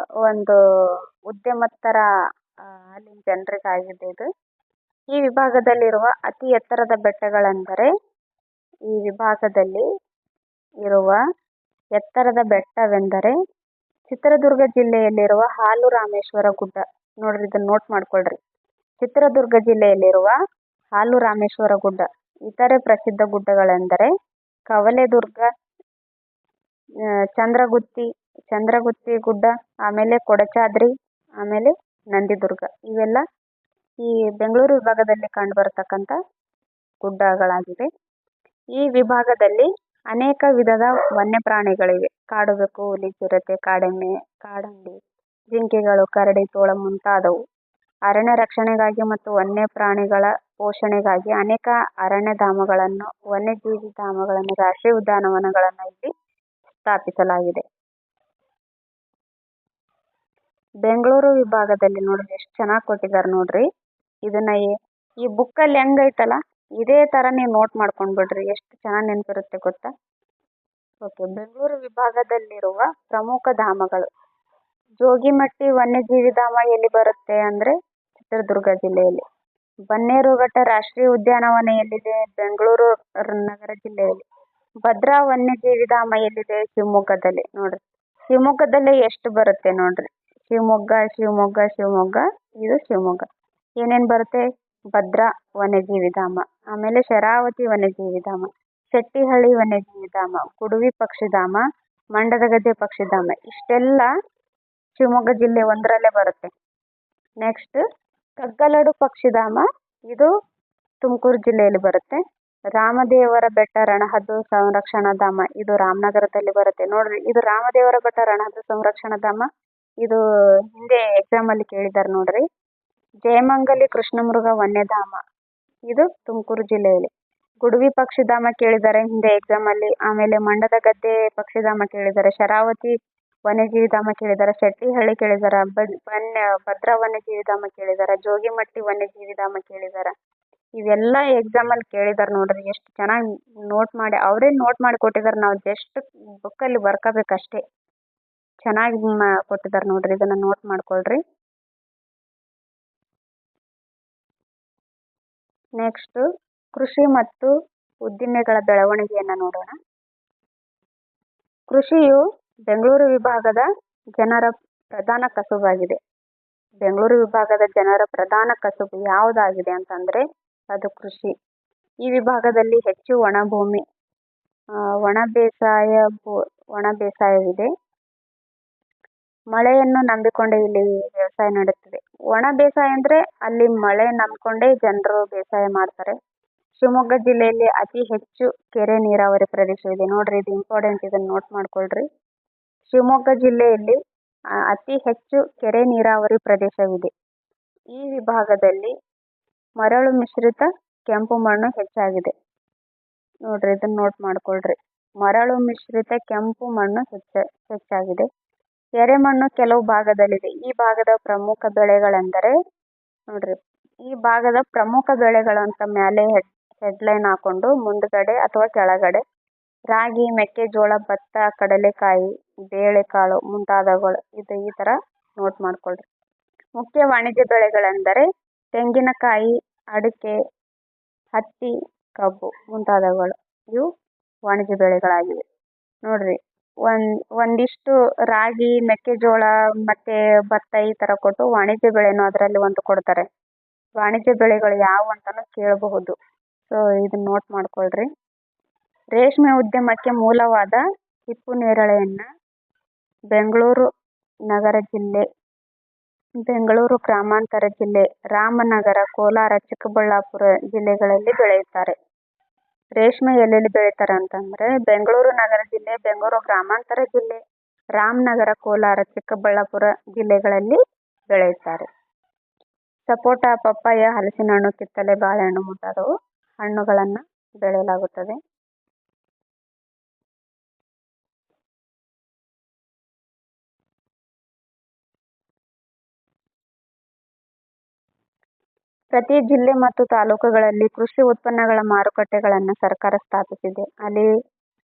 ಒಂದು ಉದ್ಯಮತ್ತರ ಅಲ್ಲಿನ ಜನರಿಗಾಗಿದೆ ಇದು. ಈ ವಿಭಾಗದಲ್ಲಿರುವ ಅತಿ ಎತ್ತರದ ಬೆಟ್ಟಗಳೆಂದರೆ ಈ ವಿಭಾಗದಲ್ಲಿ ಇರುವ ಎತ್ತರದ ಬೆಟ್ಟವೆಂದರೆ ಚಿತ್ರದುರ್ಗ ಜಿಲ್ಲೆಯಲ್ಲಿರುವ ಹಾಲು ರಾಮೇಶ್ವರ ಗುಡ್ಡ. ನೋಡ್ರಿ, ಇದನ್ನ ನೋಟ್ ಮಾಡ್ಕೊಳ್ರಿ. ಚಿತ್ರದುರ್ಗ ಜಿಲ್ಲೆಯಲ್ಲಿರುವ ಹಾಲು ರಾಮೇಶ್ವರ ಗುಡ್ಡ. ಇತರೆ ಪ್ರಸಿದ್ಧ ಗುಡ್ಡಗಳೆಂದರೆ ಕವಲೆದುರ್ಗ, ಚಂದ್ರಗುತ್ತಿ ಗುಡ್ಡ, ಆಮೇಲೆ ಕೊಡಚಾದ್ರಿ, ಆಮೇಲೆ ನಂದಿದುರ್ಗ. ಇವೆಲ್ಲ ಈ ಬೆಂಗಳೂರು ವಿಭಾಗದಲ್ಲಿ ಕಂಡು ಬರತಕ್ಕಂಥ ಗುಡ್ಡಗಳಾಗಿವೆ. ಈ ವಿಭಾಗದಲ್ಲಿ ಅನೇಕ ವಿಧದ ವನ್ಯಪ್ರಾಣಿಗಳಿವೆ. ಕಾಡುಬೆಕ್ಕು, ಹುಲಿ, ಚಿರತೆ, ಕಾಡೆಮ್ಮೆ, ಕಾಡಂದಿ, ಜಿಂಕೆಗಳು, ಕರಡಿ, ತೋಳ ಮುಂತಾದವು. ಅರಣ್ಯ ರಕ್ಷಣೆಗಾಗಿ ಮತ್ತು ವನ್ಯಪ್ರಾಣಿಗಳ ಪೋಷಣೆಗಾಗಿ ಅನೇಕ ಅರಣ್ಯಧಾಮಗಳನ್ನು, ವನ್ಯಜೀವಿ ಧಾಮಗಳನ್ನು, ರಾಷ್ಟ್ರೀಯ ಉದ್ಯಾನವನಗಳನ್ನು ಇಲ್ಲಿ ಸ್ಥಾಪಿಸಲಾಗಿದೆ. ಬೆಂಗಳೂರು ವಿಭಾಗದಲ್ಲಿ ನೋಡ್ರಿ ಎಷ್ಟು ಚೆನ್ನಾಗಿ ಕೊಟ್ಟಿದ್ದಾರೆ ನೋಡ್ರಿ. ಇದನ್ನ ಈ ಬುಕ್ಕಲ್ಲಿ ಹೆಂಗೈತಲ್ಲ ಇದೇ ಥರ ನೀವು ನೋಟ್ ಮಾಡ್ಕೊಂಡ್ಬಿಡ್ರಿ, ಎಷ್ಟು ಚೆನ್ನಾಗಿ ನೆನಪಿರುತ್ತೆ ಗೊತ್ತಾ. ಓಕೆ, ಬೆಂಗಳೂರು ವಿಭಾಗದಲ್ಲಿರುವ ಪ್ರಮುಖ ಧಾಮಗಳು. ಜೋಗಿಮಟ್ಟಿ ವನ್ಯಜೀವಿ ಧಾಮ ಎಲ್ಲಿ ಬರುತ್ತೆ ಅಂದರೆ ಚಿತ್ರದುರ್ಗ ಜಿಲ್ಲೆಯಲ್ಲಿ. ಬನ್ನೇರುಘಟ್ಟ ರಾಷ್ಟ್ರೀಯ ಉದ್ಯಾನವನ ಎಲ್ಲಿದೆ? ಬೆಂಗಳೂರು ನಗರ ಜಿಲ್ಲೆಯಲ್ಲಿ. ಭದ್ರಾ ವನ್ಯಜೀವಿ ಧಾಮ ಎಲ್ಲಿದೆ? ಶಿವಮೊಗ್ಗದಲ್ಲಿ. ನೋಡ್ರಿ, ಶಿವಮೊಗ್ಗದಲ್ಲೇ ಎಷ್ಟು ಬರುತ್ತೆ ನೋಡ್ರಿ. ಶಿವಮೊಗ್ಗ, ಇದು ಶಿವಮೊಗ್ಗ. ಏನೇನು ಬರುತ್ತೆ? ಭದ್ರಾ ವನ್ಯಜೀವಿ ಧಾಮ, ಆಮೇಲೆ ಶರಾವತಿ ವನ್ಯಜೀವಿ ಧಾಮ, ಶೆಟ್ಟಿಹಳ್ಳಿ ವನ್ಯಜೀವಿ ಧಾಮ, ಕುಡುವಿ ಪಕ್ಷಿಧಾಮ, ಮಂಡದಗದ್ದೆ ಪಕ್ಷಿಧಾಮ. ಇಷ್ಟೆಲ್ಲ ಶಿವಮೊಗ್ಗ ಜಿಲ್ಲೆ ಒಂದರಲ್ಲೇ ಬರುತ್ತೆ. ನೆಕ್ಸ್ಟ್ ಕಗ್ಗಲಡು ಪಕ್ಷಿಧಾಮ, ಇದು ತುಮಕೂರು ಜಿಲ್ಲೆಯಲ್ಲಿ ಬರುತ್ತೆ. ರಾಮದೇವರ ಬೆಟ್ಟ ರಣಹದ್ದು ಸಂರಕ್ಷಣಾ ಧಾಮ, ಇದು ರಾಮನಗರದಲ್ಲಿ ಬರುತ್ತೆ. ನೋಡ್ರಿ, ಇದು ರಾಮದೇವರ ಬೆಟ್ಟ ರಣಹದ್ದು ಸಂರಕ್ಷಣಾ ಧಾಮ, ಇದು ಹಿಂದೆ ಎಕ್ಸಾಮ್ ಅಲ್ಲಿ ಕೇಳಿದ್ದಾರೆ ನೋಡ್ರಿ. ಜಯಮಂಗಲಿ ಕೃಷ್ಣಮೃಗ ವನ್ಯಧಾಮ, ಇದು ತುಮಕೂರು ಜಿಲ್ಲೆಯಲ್ಲಿ. ಗುಡುವಿ ಪಕ್ಷಿಧಾಮ ಕೇಳಿದ್ದಾರೆ ಹಿಂದೆ ಎಕ್ಸಾಮ್ ಅಲ್ಲಿ. ಆಮೇಲೆ ಮಂಡದಗದ್ದೆ ಪಕ್ಷಿಧಾಮ ಕೇಳಿದ್ದಾರೆ, ಶರಾವತಿ ವನ್ಯಜೀವಿ ಧಾಮ ಕೇಳಿದ್ದಾರೆ, ಶೆಟ್ಟಿಹಳ್ಳಿ ಕೇಳಿದ್ದಾರೆ, ಭದ್ರಾ ವನ್ಯಜೀವಿ ಧಾಮ ಕೇಳಿದ್ದಾರೆ, ಜೋಗಿಮಟ್ಟಿ ವನ್ಯಜೀವಿ ಧಾಮ ಕೇಳಿದ್ದಾರೆ. ಇವೆಲ್ಲ ಎಕ್ಸಾಮ್ ಅಲ್ಲಿ ಕೇಳಿದ್ದಾರೆ ನೋಡ್ರಿ. ಎಷ್ಟು ಚೆನ್ನಾಗಿ ನೋಟ್ ಮಾಡಿ, ಅವರೇ ನೋಟ್ ಮಾಡಿ ಕೊಟ್ಟಿದ್ದಾರೆ. ನಾವು ಜಸ್ಟ್ ಬುಕ್ಕಲ್ಲಿ ಬರ್ಕೋಬೇಕಷ್ಟೇ. ಚೆನ್ನಾಗಿ ಕೊಟ್ಟಿದ್ದಾರೆ ನೋಡ್ರಿ, ಇದನ್ನ ನೋಟ್ ಮಾಡ್ಕೊಳ್ರಿ. ನೆಕ್ಸ್ಟ್ ಕೃಷಿ ಮತ್ತು ಉದ್ದಿಮೆಗಳ ಬೆಳವಣಿಗೆಯನ್ನು ನೋಡೋಣ. ಕೃಷಿಯು ಬೆಂಗಳೂರು ವಿಭಾಗದ ಜನರ ಪ್ರಧಾನ ಕಸುಬಾಗಿದೆ. ಬೆಂಗಳೂರು ವಿಭಾಗದ ಜನರ ಪ್ರಧಾನ ಕಸುಬು ಯಾವುದಾಗಿದೆ ಅಂತಂದ್ರೆ ಅದು ಕೃಷಿ. ಈ ವಿಭಾಗದಲ್ಲಿ ಹೆಚ್ಚು ಒಣ ಬೇಸಾಯವಿದೆ. ಮಳೆಯನ್ನು ನಂಬಿಕೊಂಡೇ ಇಲ್ಲಿ ವ್ಯವಸಾಯ ನಡೆಯುತ್ತದೆ. ಒಣ ಬೇಸಾಯ ಅಂದ್ರೆ ಅಲ್ಲಿ ಮಳೆ ನಂಬಿಕೊಂಡೇ ಜನರು ಬೇಸಾಯ ಮಾಡ್ತಾರೆ. ಶಿವಮೊಗ್ಗ ಜಿಲ್ಲೆಯಲ್ಲಿ ಅತಿ ಹೆಚ್ಚು ಕೆರೆ ನೀರಾವರಿ ಪ್ರದೇಶವಿದೆ. ನೋಡ್ರಿ, ಇದು ಇಂಪಾರ್ಟೆಂಟ್, ಇದನ್ನ ನೋಟ್ ಮಾಡ್ಕೊಳ್ರಿ. ಶಿವಮೊಗ್ಗ ಜಿಲ್ಲೆಯಲ್ಲಿ ಅತಿ ಹೆಚ್ಚು ಕೆರೆ ನೀರಾವರಿ ಪ್ರದೇಶವಿದೆ. ಈ ವಿಭಾಗದಲ್ಲಿ ಮರಳು ಮಿಶ್ರಿತ ಕೆಂಪು ಮಣ್ಣು ಹೆಚ್ಚಾಗಿದೆ. ನೋಡ್ರಿ, ಇದನ್ನ ನೋಟ್ ಮಾಡ್ಕೊಳ್ರಿ. ಮರಳು ಮಿಶ್ರಿತ ಕೆಂಪು ಮಣ್ಣು ಹೆಚ್ಚಾಗಿದೆ. ಎರೆಮಣ್ಣು ಕೆಲವು ಭಾಗದಲ್ಲಿದೆ. ಈ ಭಾಗದ ಪ್ರಮುಖ ಬೆಳೆಗಳೆಂದರೆ ನೋಡ್ರಿ, ಈ ಭಾಗದ ಪ್ರಮುಖ ಬೆಳೆಗಳು ಅಂತ ಮೇಲೆ ಹೆಡ್ಲೈನ್ ಹಾಕೊಂಡು ಮುಂದ್ಗಡೆ ಅಥವಾ ಕೆಳಗಡೆ ರಾಗಿ, ಮೆಕ್ಕೆಜೋಳ, ಭತ್ತ, ಕಡಲೆಕಾಯಿ, ಬೇಳೆಕಾಳು ಮುಂತಾದವುಗಳು ಇದೆ. ಈ ತರ ನೋಟ್ ಮಾಡ್ಕೊಳ್ರಿ. ಮುಖ್ಯ ವಾಣಿಜ್ಯ ಬೆಳೆಗಳೆಂದರೆ ತೆಂಗಿನಕಾಯಿ, ಅಡಿಕೆ, ಹತ್ತಿ, ಕಬ್ಬು ಮುಂತಾದವುಗಳು ಇವು ವಾಣಿಜ್ಯ ಬೆಳೆಗಳಾಗಿವೆ. ನೋಡ್ರಿ, ಒಂದಿಷ್ಟು ರಾಗಿ, ಮೆಕ್ಕೆಜೋಳ ಮತ್ತೆ ಭತ್ತ ಈ ತರ ಕೊಟ್ಟು ವಾಣಿಜ್ಯ ಬೆಳೆನೂ ಅದರಲ್ಲಿ ಒಂದು ಕೊಡ್ತಾರೆ. ವಾಣಿಜ್ಯ ಬೆಳೆಗಳು ಯಾವುವು ಅಂತಾನು ಕೇಳಬಹುದು. ಸೊ ಇದನ್ನ ನೋಟ್ ಮಾಡ್ಕೊಳ್ರಿ. ರೇಷ್ಮೆ ಉದ್ಯಮಕ್ಕೆ ಮೂಲವಾದ ಹಿಪ್ಪುನೇರಳೆಯನ್ನ ಬೆಂಗಳೂರು ನಗರ ಜಿಲ್ಲೆ, ಬೆಂಗಳೂರು ಗ್ರಾಮಾಂತರ ಜಿಲ್ಲೆ, ರಾಮನಗರ, ಕೋಲಾರ, ಚಿಕ್ಕಬಳ್ಳಾಪುರ ಜಿಲ್ಲೆಗಳಲ್ಲಿ ಬೆಳೆಯುತ್ತಾರೆ. ರೇಷ್ಮೆ ಎಲ್ಲೆಲ್ಲಿ ಬೆಳೀತಾರೆ ಅಂತಂದ್ರೆ ಬೆಂಗಳೂರು ನಗರ ಜಿಲ್ಲೆ, ಬೆಂಗಳೂರು ಗ್ರಾಮಾಂತರ ಜಿಲ್ಲೆ, ರಾಮನಗರ, ಕೋಲಾರ, ಚಿಕ್ಕಬಳ್ಳಾಪುರ ಜಿಲ್ಲೆಗಳಲ್ಲಿ ಬೆಳೆಯುತ್ತಾರೆ. ಸಪೋಟ, ಪಪ್ಪಾಯ, ಹಲಸಿನ ಹಣ್ಣು, ಕಿತ್ತಳೆ, ಬಾಳೆಹಣ್ಣು ಮುಂತಾದವು ಹಣ್ಣುಗಳನ್ನು ಬೆಳೆಯಲಾಗುತ್ತದೆ. ಪ್ರತಿ ಜಿಲ್ಲೆ ಮತ್ತು ತಾಲೂಕುಗಳಲ್ಲಿ ಕೃಷಿ ಉತ್ಪನ್ನಗಳ ಮಾರುಕಟ್ಟೆಗಳನ್ನು ಸರ್ಕಾರ ಸ್ಥಾಪಿಸಿದೆ. ಅಲ್ಲಿ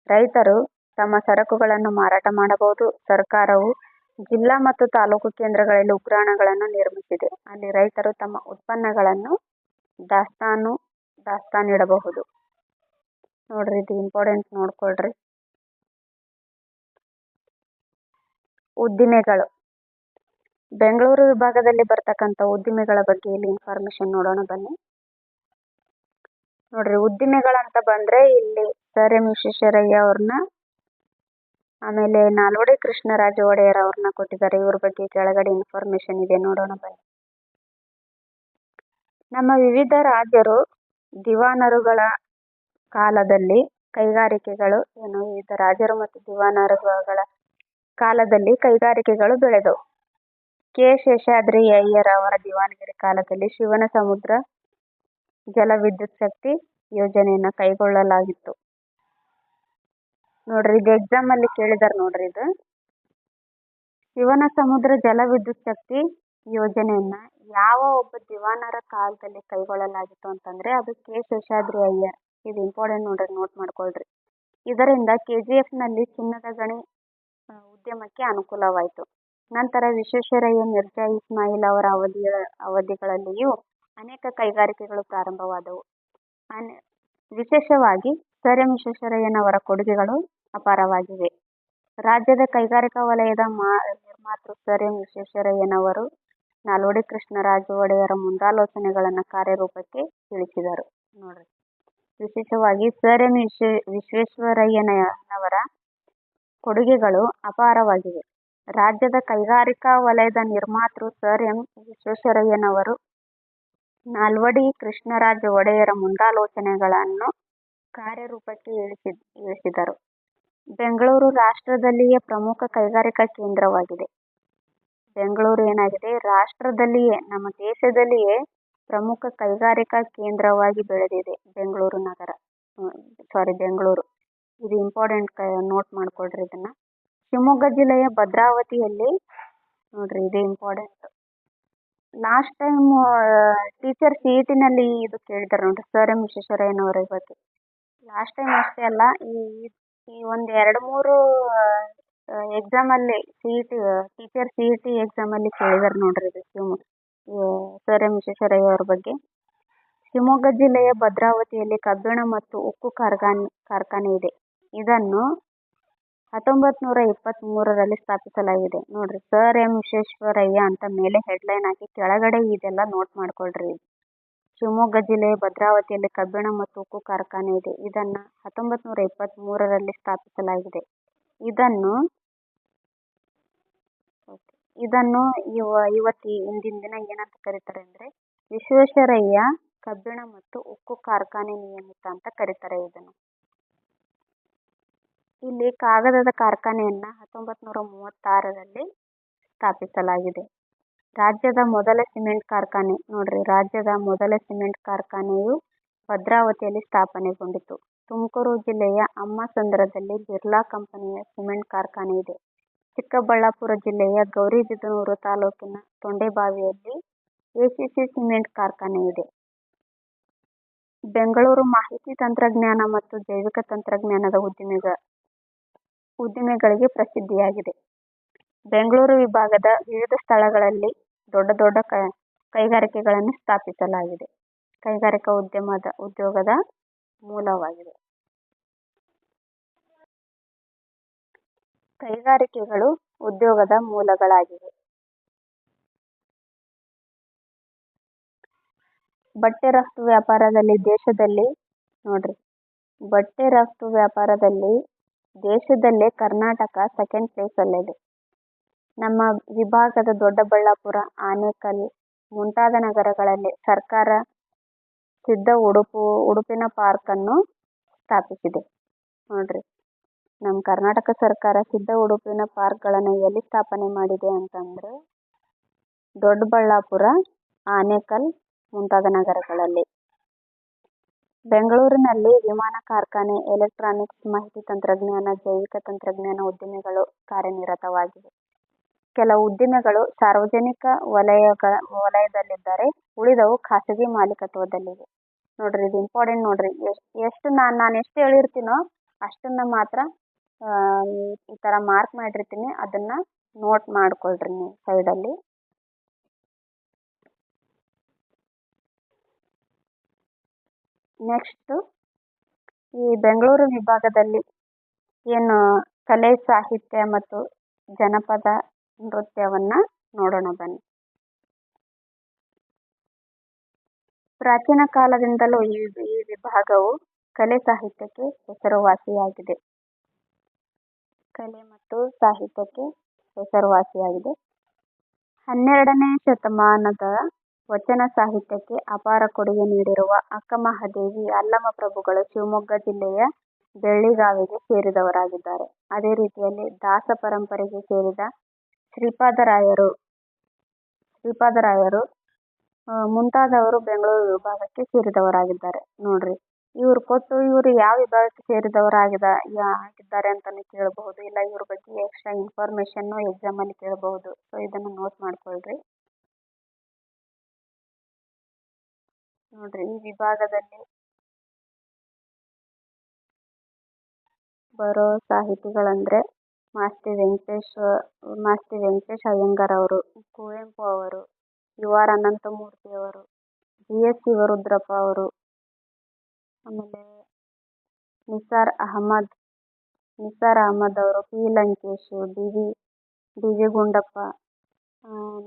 ರೈತರು ತಮ್ಮ ಸರಕುಗಳನ್ನು ಮಾರಾಟ ಮಾಡಬಹುದು. ಸರ್ಕಾರವು ಜಿಲ್ಲಾ ಮತ್ತು ತಾಲೂಕು ಕೇಂದ್ರಗಳಲ್ಲಿ ಉಗ್ರಾಣಗಳನ್ನು ನಿರ್ಮಿಸಿದೆ. ಅಲ್ಲಿ ರೈತರು ತಮ್ಮ ಉತ್ಪನ್ನಗಳನ್ನು ದಾಸ್ತಾನಿಡಬಹುದು. ನೋಡ್ರಿ, ಇದು ಇಂಪಾರ್ಟೆಂಟ್, ನೋಡ್ಕೊಳ್ರಿ. ಉದ್ದಿಮೆಗಳು. ಬೆಂಗಳೂರು ವಿಭಾಗದಲ್ಲಿ ಬರ್ತಕ್ಕಂಥ ಉದ್ದಿಮೆಗಳ ಬಗ್ಗೆ ಇಲ್ಲಿ ಇನ್ಫಾರ್ಮೇಶನ್ ನೋಡೋಣ ಬನ್ನಿ. ನೋಡ್ರಿ, ಉದ್ದಿಮೆಗಳಂತ ಬಂದ್ರೆ ಇಲ್ಲಿ ಸರ್ ಎಂ ವಿಶ್ವೇಶ್ವರಯ್ಯ ಅವ್ರನ್ನ, ಆಮೇಲೆ ನಾಲ್ವಡಿ ಕೃಷ್ಣರಾಜ ಒಡೆಯರ್ ಅವ್ರನ್ನ ಕೊಟ್ಟಿದ್ದಾರೆ. ಇವ್ರ ಬಗ್ಗೆ ಕೆಳಗಡೆ ಇನ್ಫಾರ್ಮೇಶನ್ ಇದೆ, ನೋಡೋಣ ಬನ್ನಿ. ನಮ್ಮ ವಿವಿಧ ರಾಜರು ದಿವಾನರುಗಳ ಕಾಲದಲ್ಲಿ ಕೈಗಾರಿಕೆಗಳು ವಿವಿಧ ರಾಜರು ಮತ್ತು ದಿವಾನರುಗಳ ಕಾಲದಲ್ಲಿ ಕೈಗಾರಿಕೆಗಳು ಬೆಳೆದವು. ಕೆ. ಶೇಷಾದ್ರಿ ಅಯ್ಯರ್ ಅವರ ದಿವಾನಗಿರಿ ಕಾಲದಲ್ಲಿ ಶಿವನ ಸಮುದ್ರ ಜಲವಿದ್ಯುತ್ ಶಕ್ತಿ ಯೋಜನೆಯನ್ನು ಕೈಗೊಳ್ಳಲಾಗಿತ್ತು. ನೋಡ್ರಿ, ಇದು ಎಕ್ಸಾಮ್ ಅಲ್ಲಿ ಕೇಳಿದಾರೆ. ನೋಡ್ರಿ, ಇದು ಶಿವನ ಸಮುದ್ರ ಜಲವಿದ್ಯುತ್ ಶಕ್ತಿ ಯೋಜನೆಯನ್ನ ಯಾವ ಒಬ್ಬ ದಿವಾನರ ಕಾಲದಲ್ಲಿ ಕೈಗೊಳ್ಳಲಾಗಿತ್ತು ಅಂತಂದ್ರೆ ಅದು ಕೆ. ಶೇಷಾದ್ರಿ ಅಯ್ಯರ್. ಇದು ಇಂಪಾರ್ಟೆಂಟ್, ನೋಡ್ರಿ, ನೋಟ್ ಮಾಡ್ಕೊಳ್ರಿ. ಇದರಿಂದ KGF ನಲ್ಲಿ ಚಿನ್ನದ ಗಣಿ ಉದ್ಯಮಕ್ಕೆ ಅನುಕೂಲವಾಯಿತು. ನಂತರ ವಿಶ್ವೇಶ್ವರಯ್ಯ, ಮಿರ್ಜಾ ಇಸ್ಮಾಯಿಲ್ ಅವರ ಅವಧಿಗಳಲ್ಲಿಯೂ ಅನೇಕ ಕೈಗಾರಿಕೆಗಳು ಪ್ರಾರಂಭವಾದವು. ವಿಶೇಷವಾಗಿ ಸರ್ ಎಂ ವಿಶ್ವೇಶ್ವರಯ್ಯನವರ ಕೊಡುಗೆಗಳು ಅಪಾರವಾಗಿವೆ. ರಾಜ್ಯದ ಕೈಗಾರಿಕಾ ವಲಯದ ನಿರ್ಮಾತೃ ಸರ್ ಎಂ ವಿಶ್ವೇಶ್ವರಯ್ಯನವರು ನಾಲ್ವಡಿ ಕೃಷ್ಣರಾಜ ಒಡೆಯರ ಮುಂದಾಲೋಚನೆಗಳನ್ನು ಕಾರ್ಯರೂಪಕ್ಕೆ ಇಳಿಸಿದರು. ನೋಡ್ರಿ, ವಿಶೇಷವಾಗಿ ಸರ್ ಎಂ ವಿಶ್ವೇಶ್ವರಯ್ಯನವರ ಕೊಡುಗೆಗಳು ಅಪಾರವಾಗಿವೆ. ರಾಜ್ಯದ ಕೈಗಾರಿಕಾ ವಲಯದ ನಿರ್ಮಾತೃ ಸರ್ ಎಂ ವಿಶ್ವೇಶ್ವರಯ್ಯನವರು ನಾಲ್ವಡಿ ಕೃಷ್ಣರಾಜ ಒಡೆಯರ ಮುಂದಾಲೋಚನೆಗಳನ್ನು ಕಾರ್ಯರೂಪಕ್ಕೆ ಇಳಿಸಿದರು. ಬೆಂಗಳೂರು ರಾಷ್ಟ್ರದಲ್ಲಿಯೇ ಪ್ರಮುಖ ಕೈಗಾರಿಕಾ ಕೇಂದ್ರವಾಗಿದೆ. ಬೆಂಗಳೂರು ಏನಾಗಿದೆ, ರಾಷ್ಟ್ರದಲ್ಲಿಯೇ, ನಮ್ಮ ದೇಶದಲ್ಲಿಯೇ ಪ್ರಮುಖ ಕೈಗಾರಿಕಾ ಕೇಂದ್ರವಾಗಿ ಬೆಳೆದಿದೆ ಬೆಂಗಳೂರು. ಇದು ಇಂಪಾರ್ಟೆಂಟ್, ನೋಟ್ ಮಾಡ್ಕೊಳ್ರಿ ಇದನ್ನ. ಶಿವಮೊಗ್ಗ ಜಿಲ್ಲೆಯ ಭದ್ರಾವತಿಯಲ್ಲಿ, ನೋಡ್ರಿ, ಇದು important. Last time teacher CET ನಲ್ಲಿ ಇದು ಕೇಳಿದಾರೆ ನೋಡ್ರಿ, ಸರ್ ಎಂ ವಿಶ್ವೇಶ್ವರಯ್ಯನವರ ಬಗ್ಗೆ. ಲಾಸ್ಟ್ ಟೈಮ್ ಅಷ್ಟೇ ಅಲ್ಲ, ಈ ಒಂದು 2-3 ಎಕ್ಸಾಮ್ ಅಲ್ಲಿ ಟೀಚರ್ CET ಎಕ್ಸಾಮ್ ಅಲ್ಲಿ ಕೇಳಿದಾರೆ ನೋಡ್ರಿ ಇದು ಸರ್ ಎಂ ವಿಶ್ವೇಶ್ವರಯ್ಯ ಅವ್ರ ಬಗ್ಗೆ. ಶಿವಮೊಗ್ಗ ಜಿಲ್ಲೆಯ ಭದ್ರಾವತಿಯಲ್ಲಿ ಕಬ್ಬಿಣ ಮತ್ತು ಉಕ್ಕು ಕಾರ್ಖಾನೆ ಇದೆ. ಇದನ್ನು 1923ರಲ್ಲಿ ಸ್ಥಾಪಿಸಲಾಗಿದೆ. ನೋಡ್ರಿ, ಸರ್ ಎಂ ವಿಶ್ವೇಶ್ವರಯ್ಯ ಅಂತ ಮೇಲೆ ಹೆಡ್ಲೈನ್ ಹಾಕಿ ಕೆಳಗಡೆ ಇದೆಲ್ಲ ನೋಟ್ ಮಾಡ್ಕೊಳ್ರಿ. ಶಿವಮೊಗ್ಗ ಜಿಲ್ಲೆಯ ಭದ್ರಾವತಿಯಲ್ಲಿ ಕಬ್ಬಿಣ ಮತ್ತು ಉಕ್ಕು ಕಾರ್ಖಾನೆ ಇದೆ. ಇದನ್ನು 1923ರಲ್ಲಿ ಸ್ಥಾಪಿಸಲಾಗಿದೆ. ಇದನ್ನು ಇಂದಿನ ದಿನ ಏನಂತ ಕರೀತಾರೆ ಅಂದ್ರೆ ವಿಶ್ವೇಶ್ವರಯ್ಯ ಕಬ್ಬಿಣ ಮತ್ತು ಉಕ್ಕು ಕಾರ್ಖಾನೆ ನಿಯಮಿತ ಅಂತ ಕರೀತಾರೆ ಇದನ್ನು. ಇಲ್ಲಿ ಕಾಗದದ ಕಾರ್ಖಾನೆಯನ್ನ 1936ರಲ್ಲಿ ಸ್ಥಾಪಿಸಲಾಗಿದೆ. ರಾಜ್ಯದ ಮೊದಲ ಸಿಮೆಂಟ್ ಕಾರ್ಖಾನೆ. ನೋಡ್ರಿ, ರಾಜ್ಯದ ಮೊದಲ ಸಿಮೆಂಟ್ ಕಾರ್ಖಾನೆಯು ಭದ್ರಾವತಿಯಲ್ಲಿ ಸ್ಥಾಪನೆಗೊಂಡಿತು. ತುಮಕೂರು ಜಿಲ್ಲೆಯ ಅಮ್ಮಸಂದ್ರದಲ್ಲಿ ಬಿರ್ಲಾ ಕಂಪನಿಯ ಸಿಮೆಂಟ್ ಕಾರ್ಖಾನೆ ಇದೆ. ಚಿಕ್ಕಬಳ್ಳಾಪುರ ಜಿಲ್ಲೆಯ ಗೌರಿಬಿದನೂರು ತಾಲೂಕಿನ ತೊಂಡೆಬಾವಿಯಲ್ಲಿ ACC ಸಿಮೆಂಟ್ ಕಾರ್ಖಾನೆ ಇದೆ. ಬೆಂಗಳೂರು ಮಾಹಿತಿ ತಂತ್ರಜ್ಞಾನ ಮತ್ತು ಜೈವಿಕ ತಂತ್ರಜ್ಞಾನದ ಉದ್ದಿಮೆಗಳಿಗೆ ಪ್ರಸಿದ್ಧಿಯಾಗಿದೆ. ಬೆಂಗಳೂರು ವಿಭಾಗದ ವಿವಿಧ ಸ್ಥಳಗಳಲ್ಲಿ ದೊಡ್ಡ ದೊಡ್ಡ ಕೈಗಾರಿಕೆಗಳನ್ನು ಸ್ಥಾಪಿಸಲಾಗಿದೆ. ಕೈಗಾರಿಕಾ ಉದ್ಯೋಗದ ಮೂಲವಾಗಿದೆ. ಕೈಗಾರಿಕೆಗಳು ಉದ್ಯೋಗದ ಮೂಲಗಳಾಗಿವೆ. ಬಟ್ಟೆ ರಫ್ತು ವ್ಯಾಪಾರದಲ್ಲಿ ದೇಶದಲ್ಲೇ ಕರ್ನಾಟಕ ಸೆಕೆಂಡ್ ಪ್ಲೇಸ್ ಅಲ್ಲಿದೆ. ನಮ್ಮ ವಿಭಾಗದ ದೊಡ್ಡಬಳ್ಳಾಪುರ, ಆನೇಕಲ್ ಮುಂತಾದ ನಗರಗಳಲ್ಲಿ ಸರ್ಕಾರ ಸಿದ್ಧ ಉಡುಪಿನ ಪಾರ್ಕ್ ಅನ್ನು ಸ್ಥಾಪಿಸಿದೆ. ನೋಡ್ರಿ, ನಮ್ಮ ಕರ್ನಾಟಕ ಸರ್ಕಾರ ಸಿದ್ಧ ಉಡುಪಿನ ಪಾರ್ಕ್ಗಳನ್ನು ಎಲ್ಲಿ ಸ್ಥಾಪನೆ ಮಾಡಿದೆ ಅಂತಂದ್ರೆ ದೊಡ್ಡಬಳ್ಳಾಪುರ, ಆನೇಕಲ್ ಮುಂತಾದ ನಗರಗಳಲ್ಲಿ. ಬೆಂಗಳೂರಿನಲ್ಲಿ ವಿಮಾನ ಕಾರ್ಖಾನೆ, ಎಲೆಕ್ಟ್ರಾನಿಕ್ಸ್, ಮಾಹಿತಿ ತಂತ್ರಜ್ಞಾನ, ಜೈವಿಕ ತಂತ್ರಜ್ಞಾನ ಉದ್ದಿಮೆಗಳು ಕಾರ್ಯನಿರತವಾಗಿವೆ. ಕೆಲವು ಉದ್ದಿಮೆಗಳು ಸಾರ್ವಜನಿಕ ವಲಯದಲ್ಲಿದ್ದರೆ ಉಳಿದವು ಖಾಸಗಿ ಮಾಲೀಕತ್ವದಲ್ಲಿವೆ. ನೋಡ್ರಿ ಇದು ಇಂಪಾರ್ಟೆಂಟ್ ನೋಡ್ರಿ. ಎಷ್ಟು ನಾನು ಎಷ್ಟು ಹೇಳಿರ್ತೀನೋ ಅಷ್ಟನ್ನ ಮಾತ್ರ ಈ ಥರ ಮಾರ್ಕ್ ಮಾಡಿರ್ತೀನಿ, ಅದನ್ನ ನೋಟ್ ಮಾಡ್ಕೊಳ್ರಿ ನೀವು ಸೈಡಲ್ಲಿ. ನೆಕ್ಸ್ಟ್ ಈ ಬೆಂಗಳೂರು ವಿಭಾಗದಲ್ಲಿ ಏನು ಕಲೆ, ಸಾಹಿತ್ಯ ಮತ್ತು ಜನಪದ ನೃತ್ಯವನ್ನ ನೋಡೋಣ ಬನ್ನಿ. ಪ್ರಾಚೀನ ಕಾಲದಿಂದಲೂ ಈ ವಿಭಾಗವು ಕಲೆ ಸಾಹಿತ್ಯಕ್ಕೆ ಹೆಸರುವಾಸಿಯಾಗಿದೆ. ಕಲೆ ಮತ್ತು ಸಾಹಿತ್ಯಕ್ಕೆ ಹೆಸರುವಾಸಿಯಾಗಿದೆ. 12ನೇ ಶತಮಾನದ ವಚನ ಸಾಹಿತ್ಯಕ್ಕೆ ಅಪಾರ ಕೊಡುಗೆ ನೀಡಿರುವ ಅಕ್ಕಮಹಾದೇವಿ, ಅಲ್ಲಮ ಪ್ರಭುಗಳು ಶಿವಮೊಗ್ಗ ಜಿಲ್ಲೆಯ ಬೆಳ್ಳಿಗಾವಿಗೆ ಸೇರಿದವರಾಗಿದ್ದಾರೆ. ಅದೇ ರೀತಿಯಲ್ಲಿ ದಾಸ ಪರಂಪರೆಗೆ ಸೇರಿದ ಶ್ರೀಪಾದರಾಯರು ಮುಂತಾದವರು ಬೆಂಗಳೂರು ವಿಭಾಗಕ್ಕೆ ಸೇರಿದವರಾಗಿದ್ದಾರೆ. ನೋಡ್ರಿ ಇವರು ಯಾವ ವಿಭಾಗಕ್ಕೆ ಸೇರಿದವರಾಗಿದ್ದಾರೆ ಅಂತಾನೆ ಕೇಳಬಹುದು, ಇಲ್ಲ ಇವ್ರ ಬಗ್ಗೆ ಎಕ್ಸ್ಟ್ರಾ ಇನ್ಫಾರ್ಮೇಶನ್ ಎಕ್ಸಾಮ್ ಅಲ್ಲಿ ಕೇಳಬಹುದು. ಸೊ ಇದನ್ನು ನೋಟ್ ಮಾಡ್ಕೊಳ್ರಿ. ನೋಡ್ರಿ ಈ ವಿಭಾಗದಲ್ಲಿ ಬರೋ ಸಾಹಿತಿಗಳಂದ್ರೆ ಮಾಸ್ತಿ ವೆಂಕಟೇಶ್ ಅಯ್ಯಂಗಾರ್ ಅವರು, ಕುವೆಂಪು ಅವರು, ಯು.ಆರ್. ಅನಂತಮೂರ್ತಿ ಅವರು, ಜಿ.ಎಸ್. ಶಿವರುದ್ರಪ್ಪ ಅವರು, ಆಮೇಲೆ ನಿಸಾರ್ ಅಹಮದ್ ಅವರು, P. Lankesh, D V. Gundappa,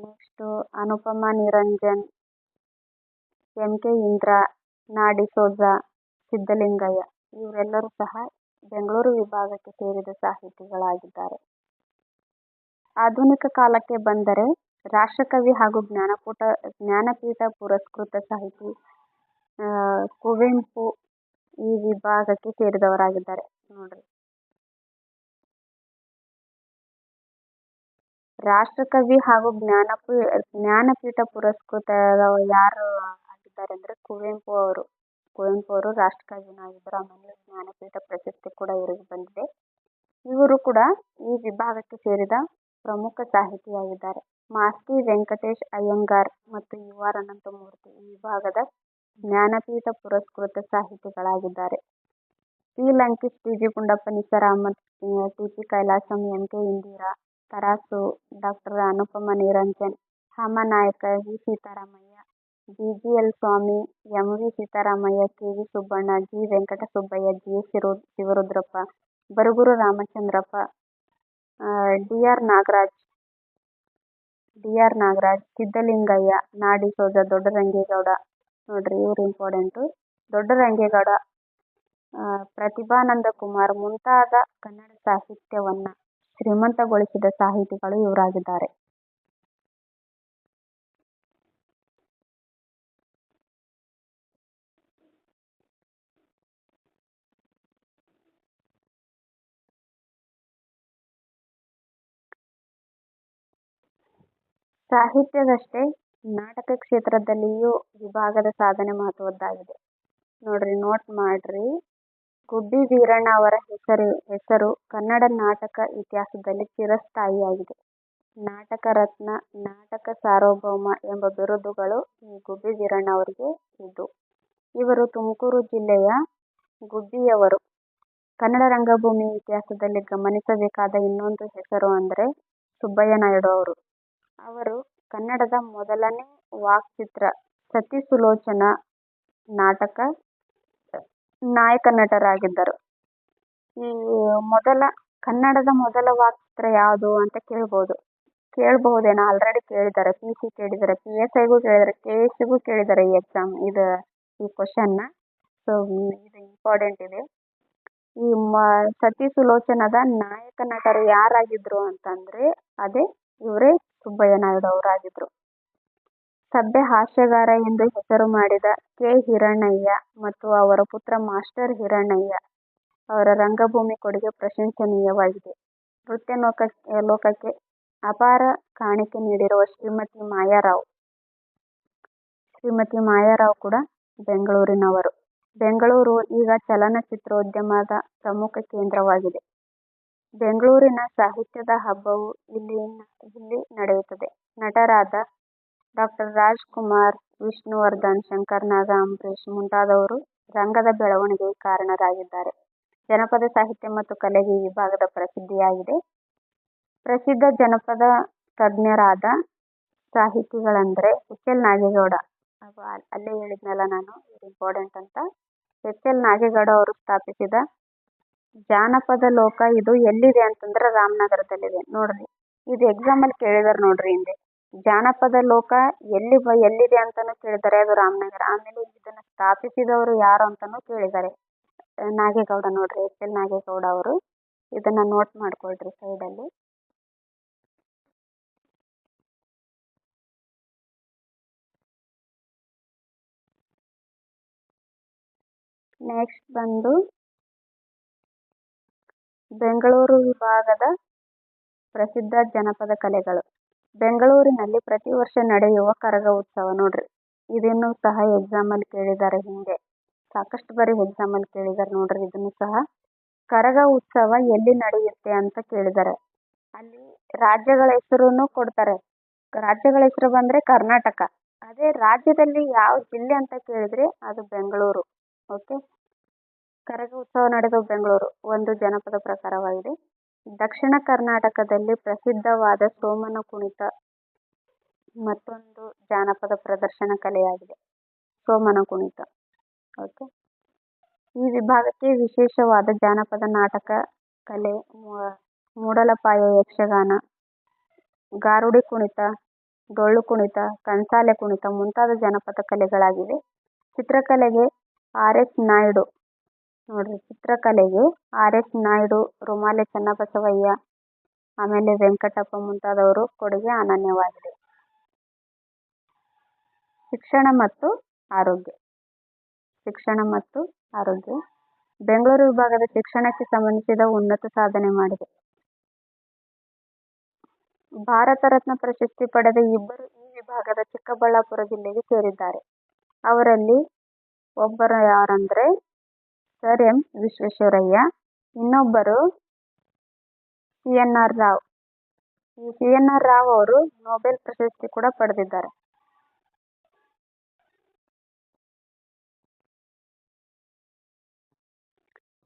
next Anupama Niranjan, M K. Indra, Na. D'Souza, Siddalingaiah ಇವರೆಲ್ಲರೂ ಸಹ ಬೆಂಗಳೂರು ವಿಭಾಗಕ್ಕೆ ಸೇರಿದ ಸಾಹಿತಿಗಳಾಗಿದ್ದಾರೆ. ಆಧುನಿಕ ಕಾಲಕ್ಕೆ ಬಂದರೆ ರಾಷ್ಟ್ರಕವಿ ಹಾಗೂ ಜ್ಞಾನಪೀಠ ಪುರಸ್ಕೃತ ಸಾಹಿತಿ ಕುವೆಂಪು ಈ ವಿಭಾಗಕ್ಕೆ ಸೇರಿದವರಾಗಿದ್ದಾರೆ. ನೋಡ್ರಿ ರಾಷ್ಟ್ರಕವಿ ಹಾಗೂ ಜ್ಞಾನಪೀಠ ಪುರಸ್ಕೃತ ಯಾರು ಆಗಿದ್ದಾರೆ ಅಂದ್ರೆ ಕುವೆಂಪು ಅವರು ರಾಷ್ಟ್ರಕವಿನಾಗಿದ್ದರು. ಆಮೇಲೆ ಜ್ಞಾನಪೀಠ ಪ್ರಶಸ್ತಿ ಕೂಡ ಇವರಿಗೆ ಬಂದಿದೆ. ಇವರು ಕೂಡ ಈ ವಿಭಾಗಕ್ಕೆ ಸೇರಿದ ಪ್ರಮುಖ ಸಾಹಿತಿಯಾಗಿದ್ದಾರೆ. ಮಾಸ್ತಿ ವೆಂಕಟೇಶ್ ಅಯ್ಯಂಗಾರ್ ಮತ್ತು ಯು.ಆರ್. ಅನಂತಮೂರ್ತಿ ಈ ವಿಭಾಗದ ಜ್ಞಾನಪೀಠ ಪುರಸ್ಕೃತ ಸಾಹಿತಿಗಳಾಗಿದ್ದಾರೆ. P. Lankesh, D G. Gundappa, Nisar Ahmed, T P. Kailasam, M K. Indira, Tarasu, ಡಾ. Anupama Niranjan, Hamanayaka, V. Seetharamaiah, G L. Swamy, M. V. Seetharamaiah, K. V. Subbanna, G. Venkatasubbaiah, G S. Shivarudrappa, Baraguru Ramachandrappa, D. R. Nagaraj, Siddalingaiah, Na. D'Souza, Doddarange Gowda. ನೋಡ್ರಿ ಇವ್ರು ಇಂಪಾರ್ಟೆಂಟು. ದೊಡ್ಡರಂಗೇಗೌಡ, ಪ್ರತಿಭಾನಂದ ಕುಮಾರ್ ಮುಂತಾದ ಕನ್ನಡ ಸಾಹಿತ್ಯವನ್ನ ಶ್ರೀಮಂತಗೊಳಿಸಿದ ಸಾಹಿತಿಗಳು ಇವರಾಗಿದ್ದಾರೆ. ಸಾಹಿತ್ಯದಷ್ಟೇ ನಾಟಕ ಕ್ಷೇತ್ರದಲ್ಲಿಯೂ ವಿಭಾಗದ ಸಾಧನೆ ಮಹತ್ವದ್ದಾಗಿದೆ. ನೋಡ್ರಿ ನೋಟ್ ಮಾಡ್ರಿ. ಗುಬ್ಬಿ ವೀರಣ್ಣ ಅವರ ಹೆಸರು ಕನ್ನಡ ನಾಟಕ ಇತಿಹಾಸದಲ್ಲಿ ಚಿರಸ್ಥಾಯಿಯಾಗಿದೆ. ನಾಟಕ ರತ್ನ, ನಾಟಕ ಸಾರ್ವಭೌಮ ಎಂಬ ಬಿರುದುಗಳು ಈ ಗುಬ್ಬಿ ವೀರಣ್ಣ ಅವರಿಗೆ ಇದ್ದು. ಇವರು ತುಮಕೂರು ಜಿಲ್ಲೆಯ ಗುಬ್ಬಿಯವರು. ಕನ್ನಡ ರಂಗಭೂಮಿ ಇತಿಹಾಸದಲ್ಲಿ ಗಮನಿಸಬೇಕಾದ ಇನ್ನೊಂದು ಹೆಸರು ಅಂದ್ರೆ ಸುಬ್ಬಯ್ಯ ನಾಯ್ಡು ಅವರು. ಅವರು ಕನ್ನಡದ ಮೊದಲನೇ ವಾಕ್ಚಿತ್ರ ಸತಿ ಸುಲೋಚನಾ ನಾಟಕ ನಾಯಕ ನಟರಾಗಿದ್ದರು. ಈ ಕನ್ನಡದ ಮೊದಲ ವಾಕ್ಚಿತ್ರ ಯಾವುದು ಅಂತ ಕೇಳಬಹುದೇನೋ. ಆಲ್ರೆಡಿ ಕೇಳಿದ್ದಾರೆ, PC ಕೇಳಿದ್ದಾರೆ, PSIಗೂ ಕೇಳಿದ್ದಾರೆ, KSಗೂ ಕೇಳಿದ್ದಾರೆ ಈ ಕ್ವಶನ್ನ. ಸೊ ಇದು ಇಂಪಾರ್ಟೆಂಟ್ ಇದೆ. ಈ ಸತಿ ಸುಲೋಚನದ ನಾಯಕ ನಟರು ಯಾರಾಗಿದ್ರು ಅಂತಂದ್ರೆ ಅದೇ ಇವರೇ ಸುಬ್ಬಯ್ಯ ನಾಯ್ಡು ಅವರಾಗಿದ್ರು. ಸಭ್ಯ ಹಾಸ್ಯಗಾರ ಎಂದು ಹೆಸರು ಮಾಡಿದ ಕೆ. ಹಿರಣ್ಣಯ್ಯ ಮತ್ತು ಅವರ ಪುತ್ರ ಮಾಸ್ಟರ್ ಹಿರಣ್ಣಯ್ಯ ಅವರ ರಂಗಭೂಮಿ ಕೊಡುಗೆ ಪ್ರಶಂಸನೀಯವಾಗಿದೆ. ನೃತ್ಯ ಲೋಕಕ್ಕೆ ಅಪಾರ ಕಾಣಿಕೆ ನೀಡಿರುವ ಶ್ರೀಮತಿ ಮಾಯಾರಾವ್ ಕೂಡ ಬೆಂಗಳೂರಿನವರು. ಬೆಂಗಳೂರು ಈಗ ಚಲನಚಿತ್ರೋದ್ಯಮದ ಪ್ರಮುಖ ಕೇಂದ್ರವಾಗಿದೆ. ಬೆಂಗಳೂರಿನ ಸಾಹಿತ್ಯದ ಹಬ್ಬವು ಇಲ್ಲಿ ನಡೆಯುತ್ತದೆ. ನಟರಾದ ಡಾ. ರಾಜ್ಕುಮಾರ್, ವಿಷ್ಣುವರ್ಧನ್, ಶಂಕರನಾಗ, ಅಂಬರೀಶ್ ಮುಂತಾದವರು ರಂಗದ ಬೆಳವಣಿಗೆಗೆ ಕಾರಣರಾಗಿದ್ದಾರೆ. ಜನಪದ ಸಾಹಿತ್ಯ ಮತ್ತು ಕಲೆಗೆ ಈ ವಿಭಾಗದ ಪ್ರಸಿದ್ಧಿಯಾಗಿದೆ. ಪ್ರಸಿದ್ಧ ಜನಪದ ತಜ್ಞರಾದ ಸಾಹಿತಿಗಳೆಂದರೆ ಎಚ್. ಎಲ್. ನಾಗೇಗೌಡ. ಅಲ್ಲೇ ಹೇಳಿದ್ನಲ್ಲ ನಾನು, ಇಂಪಾರ್ಟೆಂಟ್ ಅಂತ. ಎಚ್. ಎಲ್. ನಾಗೇಗೌಡ ಅವರು ಸ್ಥಾಪಿಸಿದ ಜಾನಪದ ಲೋಕ ಇದು ಎಲ್ಲಿದೆ ಅಂತಂದ್ರೆ ರಾಮನಗರದಲ್ಲಿದೆ. ನೋಡ್ರಿ, ಇದು ಎಕ್ಸಾಮಲ್ಲಿ ಕೇಳಿದಾರೆ ನೋಡ್ರಿ ಹಿಂದೆ. ಜಾನಪದ ಲೋಕ ಎಲ್ಲಿದೆ ಅಂತಾನು ಕೇಳಿದ್ದಾರೆ, ಅದು ರಾಮನಗರ. ಆಮೇಲೆ ಇದನ್ನ ಸ್ಥಾಪಿಸಿದವರು ಯಾರು ಅಂತಾನು ಕೇಳಿದ್ದಾರೆ, ನಾಗೇಗೌಡ ನೋಡ್ರಿ, ಎಚ್. ಎಲ್. ನಾಗೇಗೌಡ ಅವರು. ಇದನ್ನ ನೋಟ್ ಮಾಡ್ಕೊಳ್ರಿ ಸೈಡಲ್ಲಿ. ನೆಕ್ಸ್ಟ್ ಬಂದು ಬೆಂಗಳೂರು ವಿಭಾಗದ ಪ್ರಸಿದ್ಧ ಜನಪದ ಕಲೆಗಳು. ಬೆಂಗಳೂರಿನಲ್ಲಿ ಪ್ರತಿ ವರ್ಷ ನಡೆಯುವ ಕರಗ ಉತ್ಸವ. ನೋಡ್ರಿ, ಇದನ್ನು ಸಹ ಎಕ್ಸಾಮಲ್ಲಿ ಕೇಳಿದ್ದಾರೆ ಹಿಂದೆ, ಸಾಕಷ್ಟು ಬಾರಿ ಎಕ್ಸಾಮಲ್ಲಿ ಕೇಳಿದ್ದಾರೆ ನೋಡ್ರಿ. ಇದನ್ನು ಸಹ ಕರಗ ಉತ್ಸವ ಎಲ್ಲಿ ನಡೆಯುತ್ತೆ ಅಂತ ಕೇಳಿದ್ದಾರೆ. ಅಲ್ಲಿ ರಾಜ್ಯಗಳ ಹೆಸರನ್ನು ಕೊಡ್ತಾರೆ. ರಾಜ್ಯಗಳ ಹೆಸರು ಬಂದ್ರೆ ಕರ್ನಾಟಕ. ಅದೇ ರಾಜ್ಯದಲ್ಲಿ ಯಾವ ಜಿಲ್ಲೆ ಅಂತ ಕೇಳಿದ್ರೆ ಅದು ಬೆಂಗಳೂರು. ಓಕೆ, ಕರಗ ಉತ್ಸವ ನಡೆದು ಬೆಂಗಳೂರು ಒಂದು ಜನಪದ ಪ್ರಕಾರವಾಗಿದೆ. ದಕ್ಷಿಣ ಕರ್ನಾಟಕದಲ್ಲಿ ಪ್ರಸಿದ್ಧವಾದ ಸೋಮನ ಕುಣಿತ ಮತ್ತೊಂದು ಜಾನಪದ ಪ್ರದರ್ಶನ ಕಲೆಯಾಗಿದೆ, ಸೋಮನ ಕುಣಿತ. ಓಕೆ, ಈ ವಿಭಾಗಕ್ಕೆ ವಿಶೇಷವಾದ ಜಾನಪದ ನಾಟಕ ಕಲೆ, ಮೂಡಲಪಾಯ ಯಕ್ಷಗಾನ, ಗಾರುಡಿ ಕುಣಿತ, ಡೊಳ್ಳು ಕುಣಿತ, ಕಂಸಾಲೆ ಕುಣಿತ ಮುಂತಾದ ಜನಪದ ಕಲೆಗಳಾಗಿವೆ. ಚಿತ್ರಕಲೆಗೆ ಆರ್. ಎಸ್. ನಾಯ್ಡು. ನೋಡ್ರಿ, ಚಿತ್ರಕಲೆಗೆ ಆರ್. ಎಸ್. ನಾಯ್ಡು, ರುಮಾಲೆ ಚನ್ನಬಸವಯ್ಯ, ಆಮೇಲೆ ವೆಂಕಟಪ್ಪ ಮುಂತಾದವರು ಕೊಡುಗೆ ಅನನ್ಯವಾಗಿದೆ. ಶಿಕ್ಷಣ ಮತ್ತು ಆರೋಗ್ಯ. ಶಿಕ್ಷಣ ಮತ್ತು ಆರೋಗ್ಯ. ಬೆಂಗಳೂರು ವಿಭಾಗದ ಶಿಕ್ಷಣಕ್ಕೆ ಸಂಬಂಧಿಸಿದ ಉನ್ನತ ಸಾಧನೆ ಮಾಡಿದೆ. ಭಾರತ ರತ್ನ ಪ್ರಶಸ್ತಿ ಪಡೆದ ಇಬ್ಬರು ಈ ವಿಭಾಗದ ಚಿಕ್ಕಬಳ್ಳಾಪುರ ಜಿಲ್ಲೆಗೆ ಸೇರಿದ್ದಾರೆ. ಅವರಲ್ಲಿ ಒಬ್ಬರು ಯಾರಂದ್ರೆ ಸರ್ ಎಂ. ವಿಶ್ವೇಶ್ವರಯ್ಯ, ಇನ್ನೊಬ್ಬರು ಸಿ.ಎನ್.ಆರ್. ರಾವ್. ಈ ಸಿ.ಎನ್.ಆರ್. ರಾವ್ ಅವರು ನೊಬೆಲ್ ಪ್ರಶಸ್ತಿ ಕೂಡ ಪಡೆದಿದ್ದಾರೆ.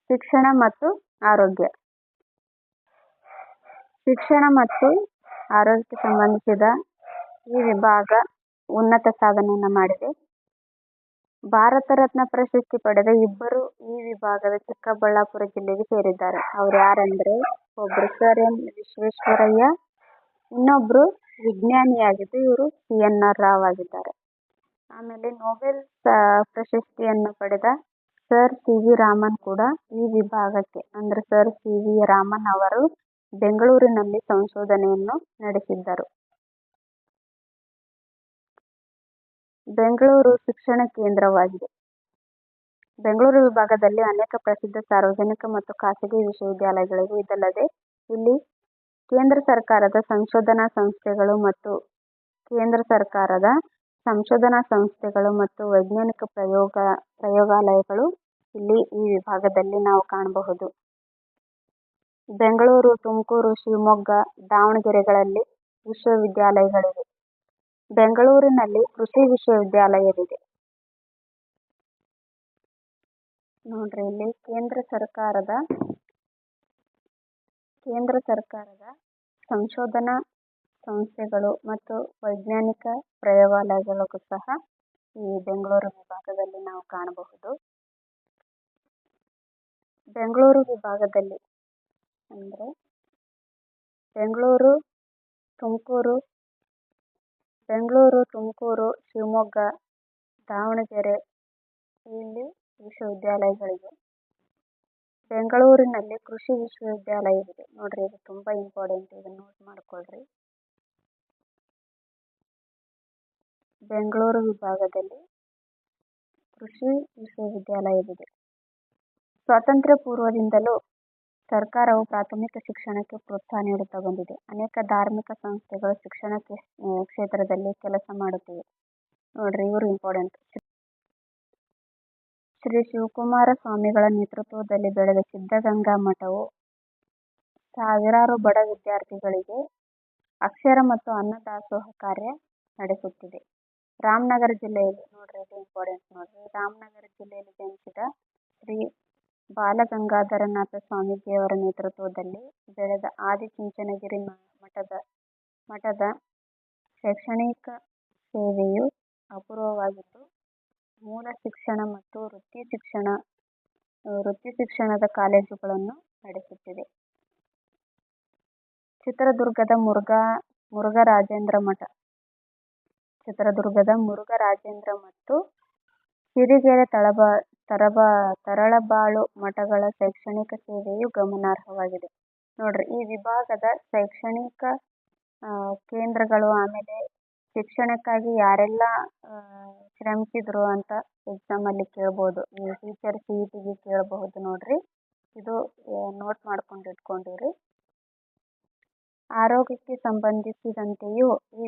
ಶಿಕ್ಷಣ ಮತ್ತು ಆರೋಗ್ಯ. ಶಿಕ್ಷಣ ಮತ್ತು ಆರೋಗ್ಯಕ್ಕೆ ಸಂಬಂಧಿಸಿದ ಈ ವಿಭಾಗ ಉನ್ನತ ಸಾಧನೆಯನ್ನು ಮಾಡಿದೆ. ಭಾರತ ರತ್ನ ಪ್ರಶಸ್ತಿ ಪಡೆದ ಇಬ್ಬರು ಈ ವಿಭಾಗದ ಚಿಕ್ಕಬಳ್ಳಾಪುರ ಜಿಲ್ಲೆಗೆ ಸೇರಿದ್ದಾರೆ. ಅವ್ರು ಯಾರಂದ್ರೆ ಒಬ್ರು ಸರ್ ಎಂ. ವಿಶ್ವೇಶ್ವರಯ್ಯ, ಇನ್ನೊಬ್ರು ವಿಜ್ಞಾನಿಯಾಗಿದ್ದು ಇವರು ಸಿ.ಎನ್.ಆರ್. ರಾವ್ ಆಗಿದ್ದಾರೆ. ಆಮೇಲೆ ನೊಬೆಲ್ ಪ್ರಶಸ್ತಿಯನ್ನು ಪಡೆದ ಸರ್ ಸಿ. ವಿ. ರಾಮನ್ ಕೂಡ ಈ ವಿಭಾಗಕ್ಕೆ, ಅಂದ್ರೆ ಸರ್ ಸಿ. ವಿ. ರಾಮನ್ ಅವರು ಬೆಂಗಳೂರಿನಲ್ಲಿ ಸಂಶೋಧನೆಯನ್ನು ನಡೆಸಿದ್ದರು. ಬೆಂಗಳೂರು ಶಿಕ್ಷಣ ಕೇಂದ್ರವಾಗಿದೆ. ಬೆಂಗಳೂರು ವಿಭಾಗದಲ್ಲಿ ಅನೇಕ ಪ್ರಸಿದ್ಧ ಸಾರ್ವಜನಿಕ ಮತ್ತು ಖಾಸಗಿ ವಿಶ್ವವಿದ್ಯಾಲಯಗಳಿವೆ. ಇದಲ್ಲದೆ ಇಲ್ಲಿ ಕೇಂದ್ರ ಸರ್ಕಾರದ ಸಂಶೋಧನಾ ಸಂಸ್ಥೆಗಳು ಮತ್ತು ವೈಜ್ಞಾನಿಕ ಪ್ರಯೋಗಾಲಯಗಳು ಇಲ್ಲಿ ಈ ವಿಭಾಗದಲ್ಲಿ ನಾವು ಕಾಣಬಹುದು. ಬೆಂಗಳೂರು, ತುಮಕೂರು, ಶಿವಮೊಗ್ಗ, ದಾವಣಗೆರೆಗಳಲ್ಲಿ ವಿಶ್ವವಿದ್ಯಾಲಯಗಳಿವೆ. ಬೆಂಗಳೂರಿನಲ್ಲಿ ಕೃಷಿ ವಿಶ್ವವಿದ್ಯಾಲಯವಿದೆ. ನೋಡ್ರಿ, ಇಲ್ಲಿ ಕೇಂದ್ರ ಸರ್ಕಾರದ ಸಂಶೋಧನಾ ಸಂಸ್ಥೆಗಳು ಮತ್ತು ವೈಜ್ಞಾನಿಕ ಪ್ರಯೋಗಾಲಯಗಳಿಗೂ ಸಹ ಈ ಬೆಂಗಳೂರು ವಿಭಾಗದಲ್ಲಿ ನಾವು ಕಾಣಬಹುದು. ಬೆಂಗಳೂರು ವಿಭಾಗದಲ್ಲಿ ಅಂದ್ರೆ ಬೆಂಗಳೂರು, ತುಮಕೂರು, ಶಿವಮೊಗ್ಗ, ದಾವಣಗೆರೆ ಇಲ್ಲಿ ವಿಶ್ವವಿದ್ಯಾಲಯಗಳಿವೆ. ಬೆಂಗಳೂರಿನಲ್ಲಿ ಕೃಷಿ ವಿಶ್ವವಿದ್ಯಾಲಯವಿದೆ. ನೋಡ್ರಿ, ಇದು ತುಂಬಾ ಇಂಪಾರ್ಟೆಂಟ್, ಇದನ್ನ ನೋಟ್ ಮಾಡ್ಕೊಳ್ರಿ. ಬೆಂಗಳೂರು ವಿಭಾಗದಲ್ಲಿ ಕೃಷಿ ವಿಶ್ವವಿದ್ಯಾಲಯವಿದೆ. ಸ್ವಾತಂತ್ರ್ಯ ಪೂರ್ವದಿಂದಲೂ ಸರ್ಕಾರವು ಪ್ರಾಥಮಿಕ ಶಿಕ್ಷಣಕ್ಕೆ ಪ್ರೋತ್ಸಾಹ ನೀಡುತ್ತಾ ಬಂದಿದೆ. ಅನೇಕ ಧಾರ್ಮಿಕ ಸಂಸ್ಥೆಗಳು ಶಿಕ್ಷಣ ಕ್ಷೇತ್ರದಲ್ಲಿ ಕೆಲಸ ಮಾಡುತ್ತಿವೆ. ನೋಡ್ರಿ, ಇವರು ಇಂಪಾರ್ಟೆಂಟ್. ಶ್ರೀ ಶಿವಕುಮಾರ ಸ್ವಾಮಿಗಳ ನೇತೃತ್ವದಲ್ಲಿ ಬೆಳೆದ ಸಿದ್ಧಗಂಗಾ ಮಠವು ಸಾವಿರಾರು ಬಡ ವಿದ್ಯಾರ್ಥಿಗಳಿಗೆ ಅಕ್ಷರ ಮತ್ತು ಅನ್ನದಾಸೋಹ ಕಾರ್ಯ ನಡೆಸುತ್ತಿದೆ. ರಾಮನಗರ ಜಿಲ್ಲೆಯಲ್ಲಿ ನೋಡ್ರಿ, ಇದು ಇಂಪಾರ್ಟೆಂಟ್ ನೋಡ್ರಿ. ರಾಮನಗರ ಜಿಲ್ಲೆಯಲ್ಲಿ ಜನಿಸಿದ ಶ್ರೀ ಬಾಲಗಂಗಾಧರನಾಥ ಸ್ವಾಮೀಜಿಯವರ ನೇತೃತ್ವದಲ್ಲಿ ಬೆಳೆದ ಆದಿಚುಂಚನಗಿರಿ ಮಠದ ಶೈಕ್ಷಣಿಕ ಸೇವೆಯು ಅಪೂರ್ವವಾಗಿದ್ದು, ಮೂಲ ಶಿಕ್ಷಣ ಮತ್ತು ವೃತ್ತಿ ಶಿಕ್ಷಣದ ಕಾಲೇಜುಗಳನ್ನು ನಡೆಸುತ್ತಿದೆ. ಚಿತ್ರದುರ್ಗದ ಮುರುಘರಾಜೇಂದ್ರ ಮತ್ತು ಸಿರಿಗೆರೆ ತರಳಬಾಳು ಮಠಗಳ ಶೈಕ್ಷಣಿಕ ಸೇವೆಯು ಗಮನಾರ್ಹವಾಗಿದೆ. ನೋಡ್ರಿ, ಈ ವಿಭಾಗದ ಶೈಕ್ಷಣಿಕ ಕೇಂದ್ರಗಳು, ಆಮೇಲೆ ಶಿಕ್ಷಣಕ್ಕಾಗಿ ಯಾರೆಲ್ಲ ಶ್ರಮಿಸಿದ್ರು ಅಂತ ಎಕ್ಸಾಮ್ ಅಲ್ಲಿ ಕೇಳ್ಬೋದು. ನೀವು ಟೀಚರ್ CETಗೆ ಕೇಳಬಹುದು ನೋಡ್ರಿ. ಇದು ನೋಟ್ ಮಾಡ್ಕೊಂಡು ಇಟ್ಕೊಂಡಿರಿ. ಆರೋಗ್ಯಕ್ಕೆ ಸಂಬಂಧಿಸಿದಂತೆಯೂ ಈ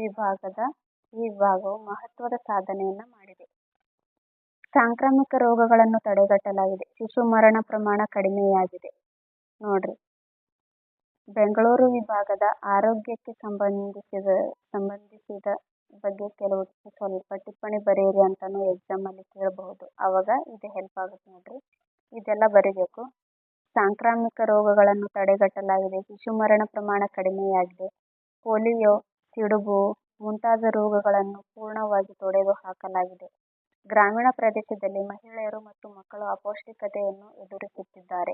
ವಿಭಾಗವು ಮಹತ್ವದ ಸಾಧನೆಯನ್ನ ಮಾಡಿದೆ. ಸಾಂಕ್ರಾಮಿಕ ರೋಗಗಳನ್ನು ತಡೆಗಟ್ಟಲಾಗಿದೆ. ಶಿಶು ಮರಣ ಪ್ರಮಾಣ ಕಡಿಮೆಯಾಗಿದೆ. ನೋಡ್ರಿ, ಬೆಂಗಳೂರು ವಿಭಾಗದ ಆರೋಗ್ಯಕ್ಕೆ ಸಂಬಂಧಿಸಿದ ಬಗ್ಗೆ ಕೆಲವು ಸ್ವಲ್ಪ ಟಿಪ್ಪಣಿ ಬರೆಯಿರಿ ಅಂತಾನು ಎಕ್ಸಾಮ್ ಅಲ್ಲಿ ಕೇಳಬಹುದು. ಅವಾಗ ಇದು ಹೆಲ್ಪ್ ಆಗುತ್ತೆ ನೋಡ್ರಿ. ಇದೆಲ್ಲ ಬರಿಬೇಕು. ಸಾಂಕ್ರಾಮಿಕ ರೋಗಗಳನ್ನು ತಡೆಗಟ್ಟಲಾಗಿದೆ. ಶಿಶು ಮರಣ ಪ್ರಮಾಣ ಕಡಿಮೆಯಾಗಿದೆ. ಪೋಲಿಯೋ, ಸಿಡುಬು ಮುಂತಾದ ರೋಗಗಳನ್ನು ಪೂರ್ಣವಾಗಿ ತೊಡೆದು ಹಾಕಲಾಗಿದೆ. ಗ್ರಾಮೀಣ ಪ್ರದೇಶದಲ್ಲಿ ಮಹಿಳೆಯರು ಮತ್ತು ಮಕ್ಕಳು ಅಪೌಷ್ಟಿಕತೆಯನ್ನು ಎದುರಿಸುತ್ತಿದ್ದಾರೆ.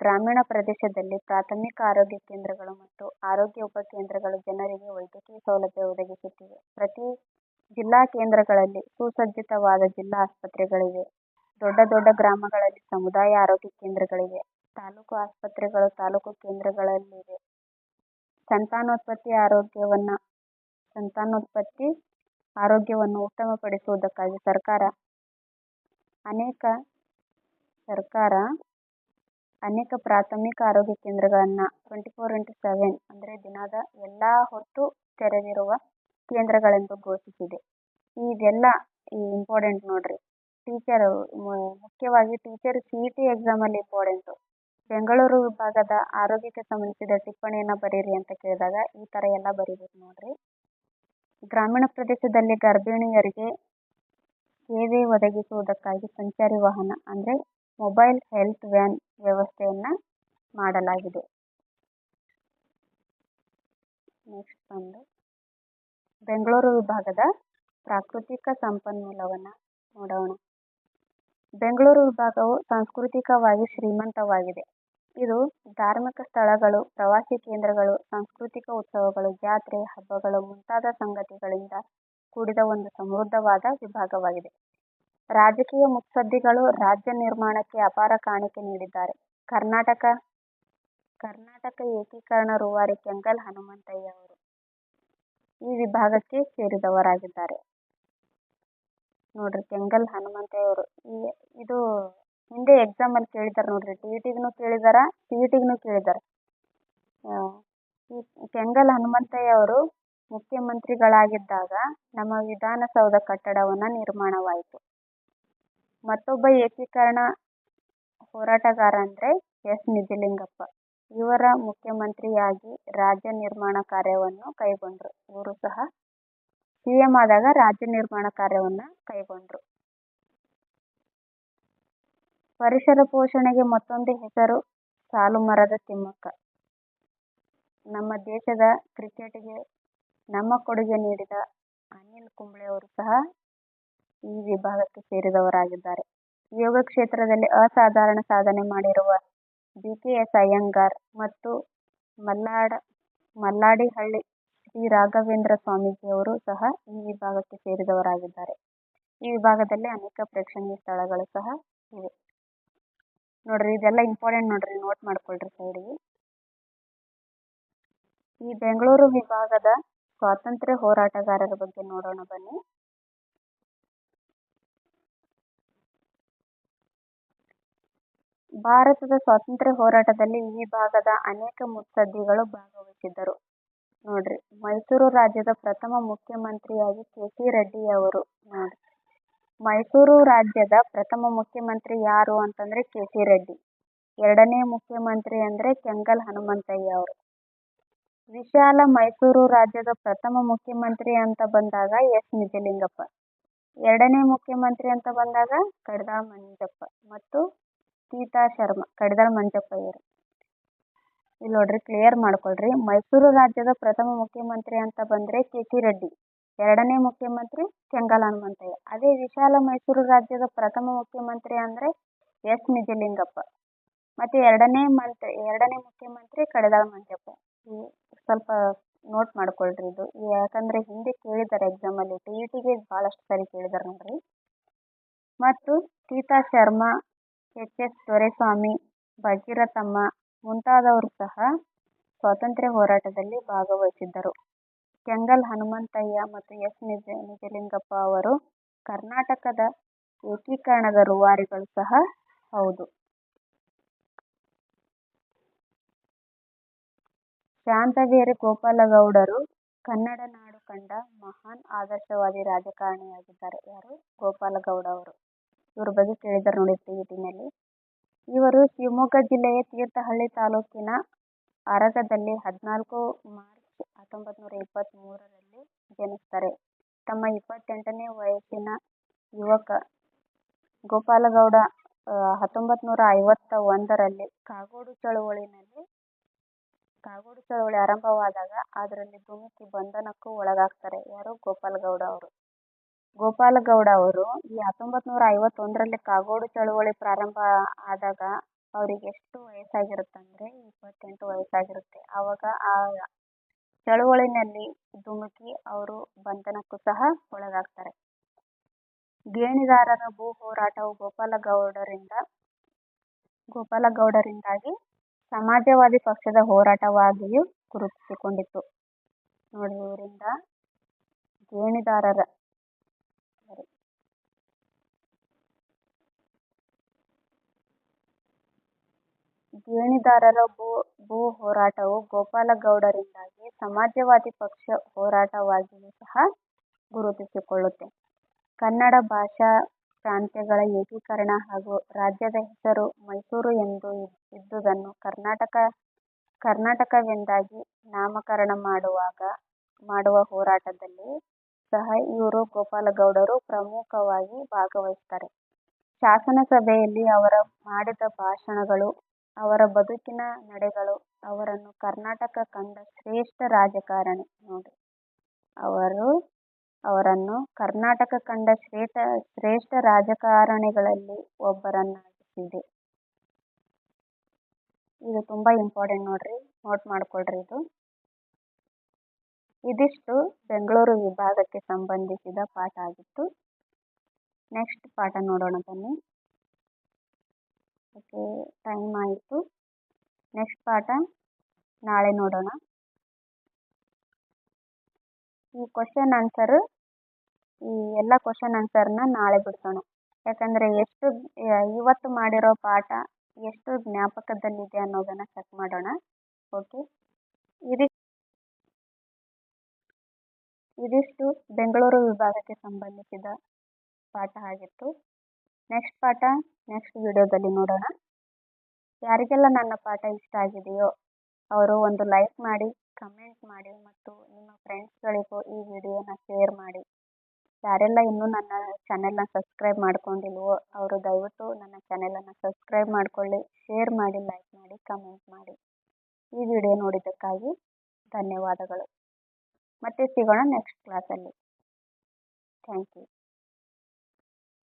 ಗ್ರಾಮೀಣ ಪ್ರದೇಶದಲ್ಲಿ ಪ್ರಾಥಮಿಕ ಆರೋಗ್ಯ ಕೇಂದ್ರಗಳು ಮತ್ತು ಆರೋಗ್ಯ ಉಪಕೇಂದ್ರಗಳು ಜನರಿಗೆ ವೈದ್ಯಕೀಯ ಸೌಲಭ್ಯ ಒದಗಿಸುತ್ತಿವೆ. ಪ್ರತಿ ಜಿಲ್ಲಾ ಕೇಂದ್ರಗಳಲ್ಲಿ ಸುಸಜ್ಜಿತವಾದ ಜಿಲ್ಲಾ ಆಸ್ಪತ್ರೆಗಳಿವೆ. ದೊಡ್ಡ ಗ್ರಾಮಗಳಲ್ಲಿ ಸಮುದಾಯ ಆರೋಗ್ಯ ಕೇಂದ್ರಗಳಿವೆ. ತಾಲೂಕು ಆಸ್ಪತ್ರೆಗಳು ತಾಲೂಕು ಕೇಂದ್ರಗಳಲ್ಲಿವೆ. ಸಂತಾನೋತ್ಪತ್ತಿ ಆರೋಗ್ಯವನ್ನು ಉತ್ತಮಪಡಿಸುವುದಕ್ಕಾಗಿ ಸರ್ಕಾರ ಅನೇಕ ಪ್ರಾಥಮಿಕ ಆರೋಗ್ಯ ಕೇಂದ್ರಗಳನ್ನ 24x7 ಅಂದ್ರೆ ದಿನದ ಎಲ್ಲಾ ಹೊತ್ತು ತೆರೆದಿರುವ ಕೇಂದ್ರಗಳೆಂದು ಘೋಷಿಸಿದೆ. ಇದೆಲ್ಲ ಇಂಪಾರ್ಟೆಂಟ್ ನೋಡ್ರಿ. ಮುಖ್ಯವಾಗಿ ಟೀಚರ್ CET ಎಕ್ಸಾಮ್ ಅಲ್ಲಿ ಇಂಪಾರ್ಟೆಂಟ್. ಬೆಂಗಳೂರು ವಿಭಾಗದ ಆರೋಗ್ಯಕ್ಕೆ ಸಂಬಂಧಿಸಿದ ಟಿಪ್ಪಣಿಯನ್ನ ಬರೀರಿ ಅಂತ ಕೇಳಿದಾಗ ಈ ತರ ಎಲ್ಲ ಬರೀಬೇಕು ನೋಡ್ರಿ. ಗ್ರಾಮೀಣ ಪ್ರದೇಶದಲ್ಲಿ ಗರ್ಭಿಣಿಯರಿಗೆ ಸೇವೆ ಒದಗಿಸುವುದಕ್ಕಾಗಿ ಸಂಚಾರಿ ವಾಹನ ಅಂದ್ರೆ ಮೊಬೈಲ್ ಹೆಲ್ತ್ ವ್ಯಾನ್ ವ್ಯವಸ್ಥೆಯನ್ನ ಮಾಡಲಾಗಿದೆ. ನೆಕ್ಸ್ಟ್ ಬಂದು ಬೆಂಗಳೂರು ವಿಭಾಗದ ಪ್ರಾಕೃತಿಕ ಸಂಪನ್ಮೂಲವನ್ನ ನೋಡೋಣ. ಬೆಂಗಳೂರು ವಿಭಾಗವು ಸಾಂಸ್ಕೃತಿಕವಾಗಿ ಶ್ರೀಮಂತವಾಗಿದೆ. ಇದು ಧಾರ್ಮಿಕ ಸ್ಥಳಗಳು, ಪ್ರವಾಸಿ ಕೇಂದ್ರಗಳು, ಸಾಂಸ್ಕೃತಿಕ ಉತ್ಸವಗಳು, ಜಾತ್ರೆ, ಹಬ್ಬಗಳು ಮುಂತಾದ ಸಂಗತಿಗಳಿಂದ ಕೂಡಿದ ಒಂದು ಸಮೃದ್ಧವಾದ ವಿಭಾಗವಾಗಿದೆ. ರಾಜಕೀಯ ಮುತ್ಸದ್ದಿಗಳು ರಾಜ್ಯ ನಿರ್ಮಾಣಕ್ಕೆ ಅಪಾರ ಕಾಣಿಕೆ ನೀಡಿದ್ದಾರೆ. ಕರ್ನಾಟಕ ಏಕೀಕರಣ ರೂವಾರಿ ಕೆಂಗಲ್ ಹನುಮಂತಯ್ಯ ಅವರು ಈ ವಿಭಾಗಕ್ಕೆ ಸೇರಿದವರಾಗಿದ್ದಾರೆ. ನೋಡ್ರಿ, ಕೆಂಗಲ್ ಹನುಮಂತಯ್ಯ ಅವರು ಇದು ಹಿಂದೆ ಎಕ್ಸಾಮ್ ಅಲ್ಲಿ ಕೇಳಿದಾರೆ ನೋಡ್ರಿ. TETಗೂ ಕೇಳಿದಾರ, CETಗೂ ಕೇಳಿದಾರ. ಈ ಕೆಂಗಲ್ ಹನುಮಂತಯ್ಯ ಅವರು ಮುಖ್ಯಮಂತ್ರಿಗಳಾಗಿದ್ದಾಗ ನಮ್ಮ ವಿಧಾನಸೌಧ ಕಟ್ಟಡವನ್ನ ನಿರ್ಮಾಣವಾಯಿತು. ಮತ್ತೊಬ್ಬ ಏಕೀಕರಣ ಹೋರಾಟಗಾರ ಅಂದ್ರೆ S. ನಿಜಲಿಂಗಪ್ಪ. ಇವರ ಮುಖ್ಯಮಂತ್ರಿಯಾಗಿ ರಾಜ್ಯ ನಿರ್ಮಾಣ ಕಾರ್ಯವನ್ನು ಕೈಗೊಂಡ್ರು. ಇವರು ಸಹ CM ಆದಾಗ ರಾಜ್ಯ ನಿರ್ಮಾಣ ಕಾರ್ಯವನ್ನ ಕೈಗೊಂಡ್ರು. ಪರಿಸರ ಪೋಷಣೆಗೆ ಮತ್ತೊಂದು ಹೆಸರು ಸಾಲುಮರದ ತಿಮ್ಮಕ್ಕ. ನಮ್ಮ ದೇಶದ ಕ್ರಿಕೆಟ್ಗೆ ನಮ್ಮ ಕೊಡುಗೆ ನೀಡಿದ ಅನಿಲ್ ಕುಂಬ್ಳೆ ಅವರು ಸಹ ಈ ವಿಭಾಗಕ್ಕೆ ಸೇರಿದವರಾಗಿದ್ದಾರೆ. ಯೋಗ ಕ್ಷೇತ್ರದಲ್ಲಿ ಅಸಾಧಾರಣ ಸಾಧನೆ ಮಾಡಿರುವ BKS ಅಯ್ಯಂಗಾರ್ ಮತ್ತು ಮಲ್ಲಾಡಿಹಳ್ಳಿ ಶ್ರೀ ರಾಘವೇಂದ್ರ ಸ್ವಾಮೀಜಿಯವರು ಸಹ ಈ ವಿಭಾಗಕ್ಕೆ ಸೇರಿದವರಾಗಿದ್ದಾರೆ. ಈ ವಿಭಾಗದಲ್ಲಿ ಅನೇಕ ಪ್ರೇಕ್ಷಣೀಯ ಸ್ಥಳಗಳು ಸಹ ಇವೆ. ನೋಡ್ರಿ, ಇದೆಲ್ಲ ಇಂಪಾರ್ಟೆಂಟ್ ನೋಡ್ರಿ, ನೋಟ್ ಮಾಡ್ಕೊಳ್ರಿ ಸೈಡ್ಗೆ. ಈ ಬೆಂಗಳೂರು ವಿಭಾಗದ ಸ್ವಾತಂತ್ರ್ಯ ಹೋರಾಟಗಾರರ ಬಗ್ಗೆ ನೋಡೋಣ ಬನ್ನಿ. ಭಾರತದ ಸ್ವಾತಂತ್ರ್ಯ ಹೋರಾಟದಲ್ಲಿ ಈ ವಿಭಾಗದ ಅನೇಕ ಮುತ್ಸದ್ದಿಗಳು ಭಾಗವಹಿಸಿದ್ದರು. ನೋಡ್ರಿ, ಮೈಸೂರು ರಾಜ್ಯದ ಪ್ರಥಮ ಮುಖ್ಯಮಂತ್ರಿಯಾಗಿ KC ರೆಡ್ಡಿ ಅವರು. ನೋಡ್ರಿ, ಮೈಸೂರು ರಾಜ್ಯದ ಪ್ರಥಮ ಮುಖ್ಯಮಂತ್ರಿ ಯಾರು ಅಂತಂದ್ರೆ KC ರೆಡ್ಡಿ. ಎರಡನೇ ಮುಖ್ಯಮಂತ್ರಿ ಅಂದರೆ ಕೆಂಗಲ್ ಹನುಮಂತಯ್ಯ ಅವರು. ವಿಶಾಲ ಮೈಸೂರು ರಾಜ್ಯದ ಪ್ರಥಮ ಮುಖ್ಯಮಂತ್ರಿ ಅಂತ ಬಂದಾಗ ಎಸ್ ನಿಜಲಿಂಗಪ್ಪ. ಎರಡನೇ ಮುಖ್ಯಮಂತ್ರಿ ಅಂತ ಬಂದಾಗ ಕಡದಾಳ್ ಮಂಜಪ್ಪ ಮತ್ತು ಸೀತಾ ಶರ್ಮಾ. ಕಡದಾಳ್ ಮಂಜಪ್ಪ ಇವರು. ಇಲ್ಲಿ ನೋಡ್ರಿ, ಕ್ಲಿಯರ್ ಮಾಡ್ಕೊಳ್ರಿ. ಮೈಸೂರು ರಾಜ್ಯದ ಪ್ರಥಮ ಮುಖ್ಯಮಂತ್ರಿ ಅಂತ ಬಂದ್ರೆ ಕೆ ರೆಡ್ಡಿ. ಎರಡನೇ ಮುಖ್ಯಮಂತ್ರಿ ಕೆಂಗಲ್ ಹನುಮಂತಯ್ಯ. ಅದೇ ವಿಶಾಲ ಮೈಸೂರು ರಾಜ್ಯದ ಪ್ರಥಮ ಮುಖ್ಯಮಂತ್ರಿ ಅಂದ್ರೆ ಎಸ್ ನಿಜಲಿಂಗಪ್ಪ. ಮತ್ತೆ ಎರಡನೇ ಮುಖ್ಯಮಂತ್ರಿ ಕಡದಾಳ್ ಮಂಜಪ್ಪ. ಸ್ವಲ್ಪ ನೋಟ್ ಮಾಡ್ಕೊಳ್ರಿ ಇದು, ಯಾಕಂದ್ರೆ ಹಿಂದೆ ಕೇಳಿದ್ದಾರೆ ಎಕ್ಸಾಮ್ ಅಲ್ಲಿ, TETಗೆ ಬಹಳಷ್ಟು ಸರಿ ಕೇಳಿದಾರೆ ನೋಡ್ರಿ. ಮತ್ತು ಸೀತಾ ಶರ್ಮಾ, ಎಚ್ ದೊರೆಸ್ವಾಮಿ, ಭಗೀರಥಮ್ಮ ಮುಂತಾದವರು ಸಹ ಸ್ವಾತಂತ್ರ್ಯ ಹೋರಾಟದಲ್ಲಿ ಭಾಗವಹಿಸಿದ್ದರು. ಕೆಂಗಲ್ ಹನುಮಂತಯ್ಯ ಮತ್ತು ಎಸ್ ನಿಜಲಿಂಗಪ್ಪ ಅವರು ಕರ್ನಾಟಕದ ಏಕೀಕರಣದ ರೂವಾರಿಗಳು ಸಹ ಹೌದು. ಶಾಂತವೇರಿ ಗೋಪಾಲಗೌಡರು ಕನ್ನಡ ನಾಡು ಕಂಡ ಮಹಾನ್ ಆದರ್ಶವಾದಿ ರಾಜಕಾರಣಿಯಾಗಿದ್ದಾರೆ. ಯಾರು? ಗೋಪಾಲಗೌಡ ಅವರು. ಇವ್ರ ಬಗ್ಗೆ ಕೇಳಿದ್ದಾರೆ ನೋಡಿ TETನಲ್ಲಿ. ಇವರು ಶಿವಮೊಗ್ಗ ಜಿಲ್ಲೆಯ ತೀರ್ಥಹಳ್ಳಿ ತಾಲೂಕಿನ ಅರಗದಲ್ಲಿ 14 ಮಾರ್ಚ್ 1923ರಲ್ಲಿ ಜನಿಸ್ತಾರೆ. ತಮ್ಮ 28ನೇ ವಯಸ್ಸಿನ ಯುವಕ ಗೋಪಾಲಗೌಡ 1951ರಲ್ಲಿ ಕಾಗೋಡು ಚಳವಳಿ ಆರಂಭವಾದಾಗ ಅದರಲ್ಲಿ ಧುಮುಕಿ ಬಂಧನಕ್ಕೂ ಒಳಗಾಗ್ತಾರೆ. ಯಾರು? ಗೋಪಾಲಗೌಡ ಅವರು. ಗೋಪಾಲಗೌಡ ಅವರು ಈ 1951ರಲ್ಲಿ ಕಾಗೋಡು ಚಳವಳಿ ಪ್ರಾರಂಭ ಆದಾಗ ಅವರಿಗೆ ಎಷ್ಟು ವಯಸ್ಸಾಗಿರುತ್ತಂದ್ರೆ 28 ವಯಸ್ಸಾಗಿರುತ್ತೆ. ಆವಾಗ ಆ ಚಳವಳಿನಲ್ಲಿ ಧುಮುಕಿ ಅವರು ಬಂಧನಕ್ಕೂ ಸಹ ಒಳಗಾಗ್ತಾರೆ. ಗೇಣಿದಾರರ ಭೂ ಹೋರಾಟವು ಗೋಪಾಲಗೌಡರಿಂದಾಗಿ ಸಮಾಜವಾದಿ ಪಕ್ಷದ ಹೋರಾಟವಾಗಿಯೂ ಗುರುತಿಸಿಕೊಂಡಿತು. ನೋಡಿ, ಇವರಿಂದ ಗೇಣಿದಾರರ ಭೂ ಹೋರಾಟವು ಗೋಪಾಲಗೌಡರಿಂದಾಗಿ ಸಮಾಜವಾದಿ ಪಕ್ಷ ಹೋರಾಟವಾಗಿಯೂ ಸಹ ಗುರುತಿಸಿಕೊಳ್ಳುತ್ತೆ. ಕನ್ನಡ ಭಾಷಾ ಪ್ರಾಂತ್ಯಗಳ ಏಕೀಕರಣ ಹಾಗೂ ರಾಜ್ಯದ ಹೆಸರು ಮೈಸೂರು ಎಂದು ಇದ್ದುದನ್ನು ಕರ್ನಾಟಕವೆಂದಾಗಿ ನಾಮಕರಣ ಮಾಡುವ ಹೋರಾಟದಲ್ಲಿ ಸಹ ಇವರು ಗೋಪಾಲಗೌಡರು ಪ್ರಮುಖವಾಗಿ ಭಾಗವಹಿಸ್ತಾರೆ. ಶಾಸನಸಭೆಯಲ್ಲಿ ಅವರು ಮಾಡಿದ ಭಾಷಣಗಳು, ಅವರ ಬದುಕಿನ ನಡೆಗಳು ಅವರನ್ನು ಕರ್ನಾಟಕ ಕಂಡ ಶ್ರೇಷ್ಠ ರಾಜಕಾರಣಿ. ನೋಡಿ, ಅವರನ್ನು ಕರ್ನಾಟಕ ಕಂಡ ಶ್ರೇಷ್ಠ ರಾಜಕಾರಣಿಗಳಲ್ಲಿ ಒಬ್ಬರನ್ನಾಗಿಸಿದೆ. ಇದು ತುಂಬಾ ಇಂಪಾರ್ಟೆಂಟ್ ನೋಡ್ರಿ, ನೋಟ್ ಮಾಡ್ಕೊಳ್ರಿ ಇದು. ಇದಿಷ್ಟು ಬೆಂಗಳೂರು ವಿಭಾಗಕ್ಕೆ ಸಂಬಂಧಿಸಿದ ಪಾಠ ಆಗಿತ್ತು. ನೆಕ್ಸ್ಟ್ ಪಾಠ ನೋಡೋಣ ಬನ್ನಿ. ಓಕೆ, ಟೈಮ್ ಆಯಿತು. ನೆಕ್ಸ್ಟ್ ಪಾಠ ನಾಳೆ ನೋಡೋಣ. ಈ ಎಲ್ಲ ಕ್ವಶನ್ ಆನ್ಸರ್ನ ನಾಳೆ ಬಿಡ್ಸೋಣ. ಯಾಕಂದ್ರೆ ಇವತ್ತು ಮಾಡಿರೋ ಪಾಠ ಎಷ್ಟು ಜ್ಞಾಪಕದಲ್ಲಿದೆ ಅನ್ನೋದನ್ನ ಚೆಕ್ ಮಾಡೋಣ. ಓಕೆ, ಇದಿಷ್ಟು ಬೆಂಗಳೂರು ವಿಭಾಗಕ್ಕೆ ಸಂಬಂಧಿಸಿದ ಪಾಠ ಆಗಿತ್ತು. ನೆಕ್ಸ್ಟ್ ಪಾಠ ನೆಕ್ಸ್ಟ್ ವಿಡಿಯೋದಲ್ಲಿ ನೋಡೋಣ. ಯಾರಿಗೆಲ್ಲ ನನ್ನ ಪಾಠ ಇಷ್ಟ ಆಗಿದೆಯೋ ಅವರು ಒಂದು ಲೈಕ್ ಮಾಡಿ, ಕಮೆಂಟ್ ಮಾಡಿ ಮತ್ತು ನಿಮ್ಮ ಫ್ರೆಂಡ್ಸ್ಗಳಿಗೂ ಈ ವಿಡಿಯೋನ ಶೇರ್ ಮಾಡಿ. ಯಾರೆಲ್ಲ ಇನ್ನೂ ನನ್ನ ಚಾನೆಲ್ನ ಸಬ್ಸ್ಕ್ರೈಬ್ ಮಾಡ್ಕೊಂಡಿಲ್ವೋ ಅವರು ದಯವಿಟ್ಟು ನನ್ನ ಚಾನೆಲನ್ನು ಸಬ್ಸ್ಕ್ರೈಬ್ ಮಾಡ್ಕೊಳ್ಳಿ, ಶೇರ್ ಮಾಡಿ, ಲೈಕ್ ಮಾಡಿ, ಕಮೆಂಟ್ ಮಾಡಿ. ಈ ವಿಡಿಯೋ ನೋಡಿದ್ದಕ್ಕಾಗಿ ಧನ್ಯವಾದಗಳು. ಮತ್ತೆ ಸಿಗೋಣ ನೆಕ್ಸ್ಟ್ ಕ್ಲಾಸಲ್ಲಿ. Thank you.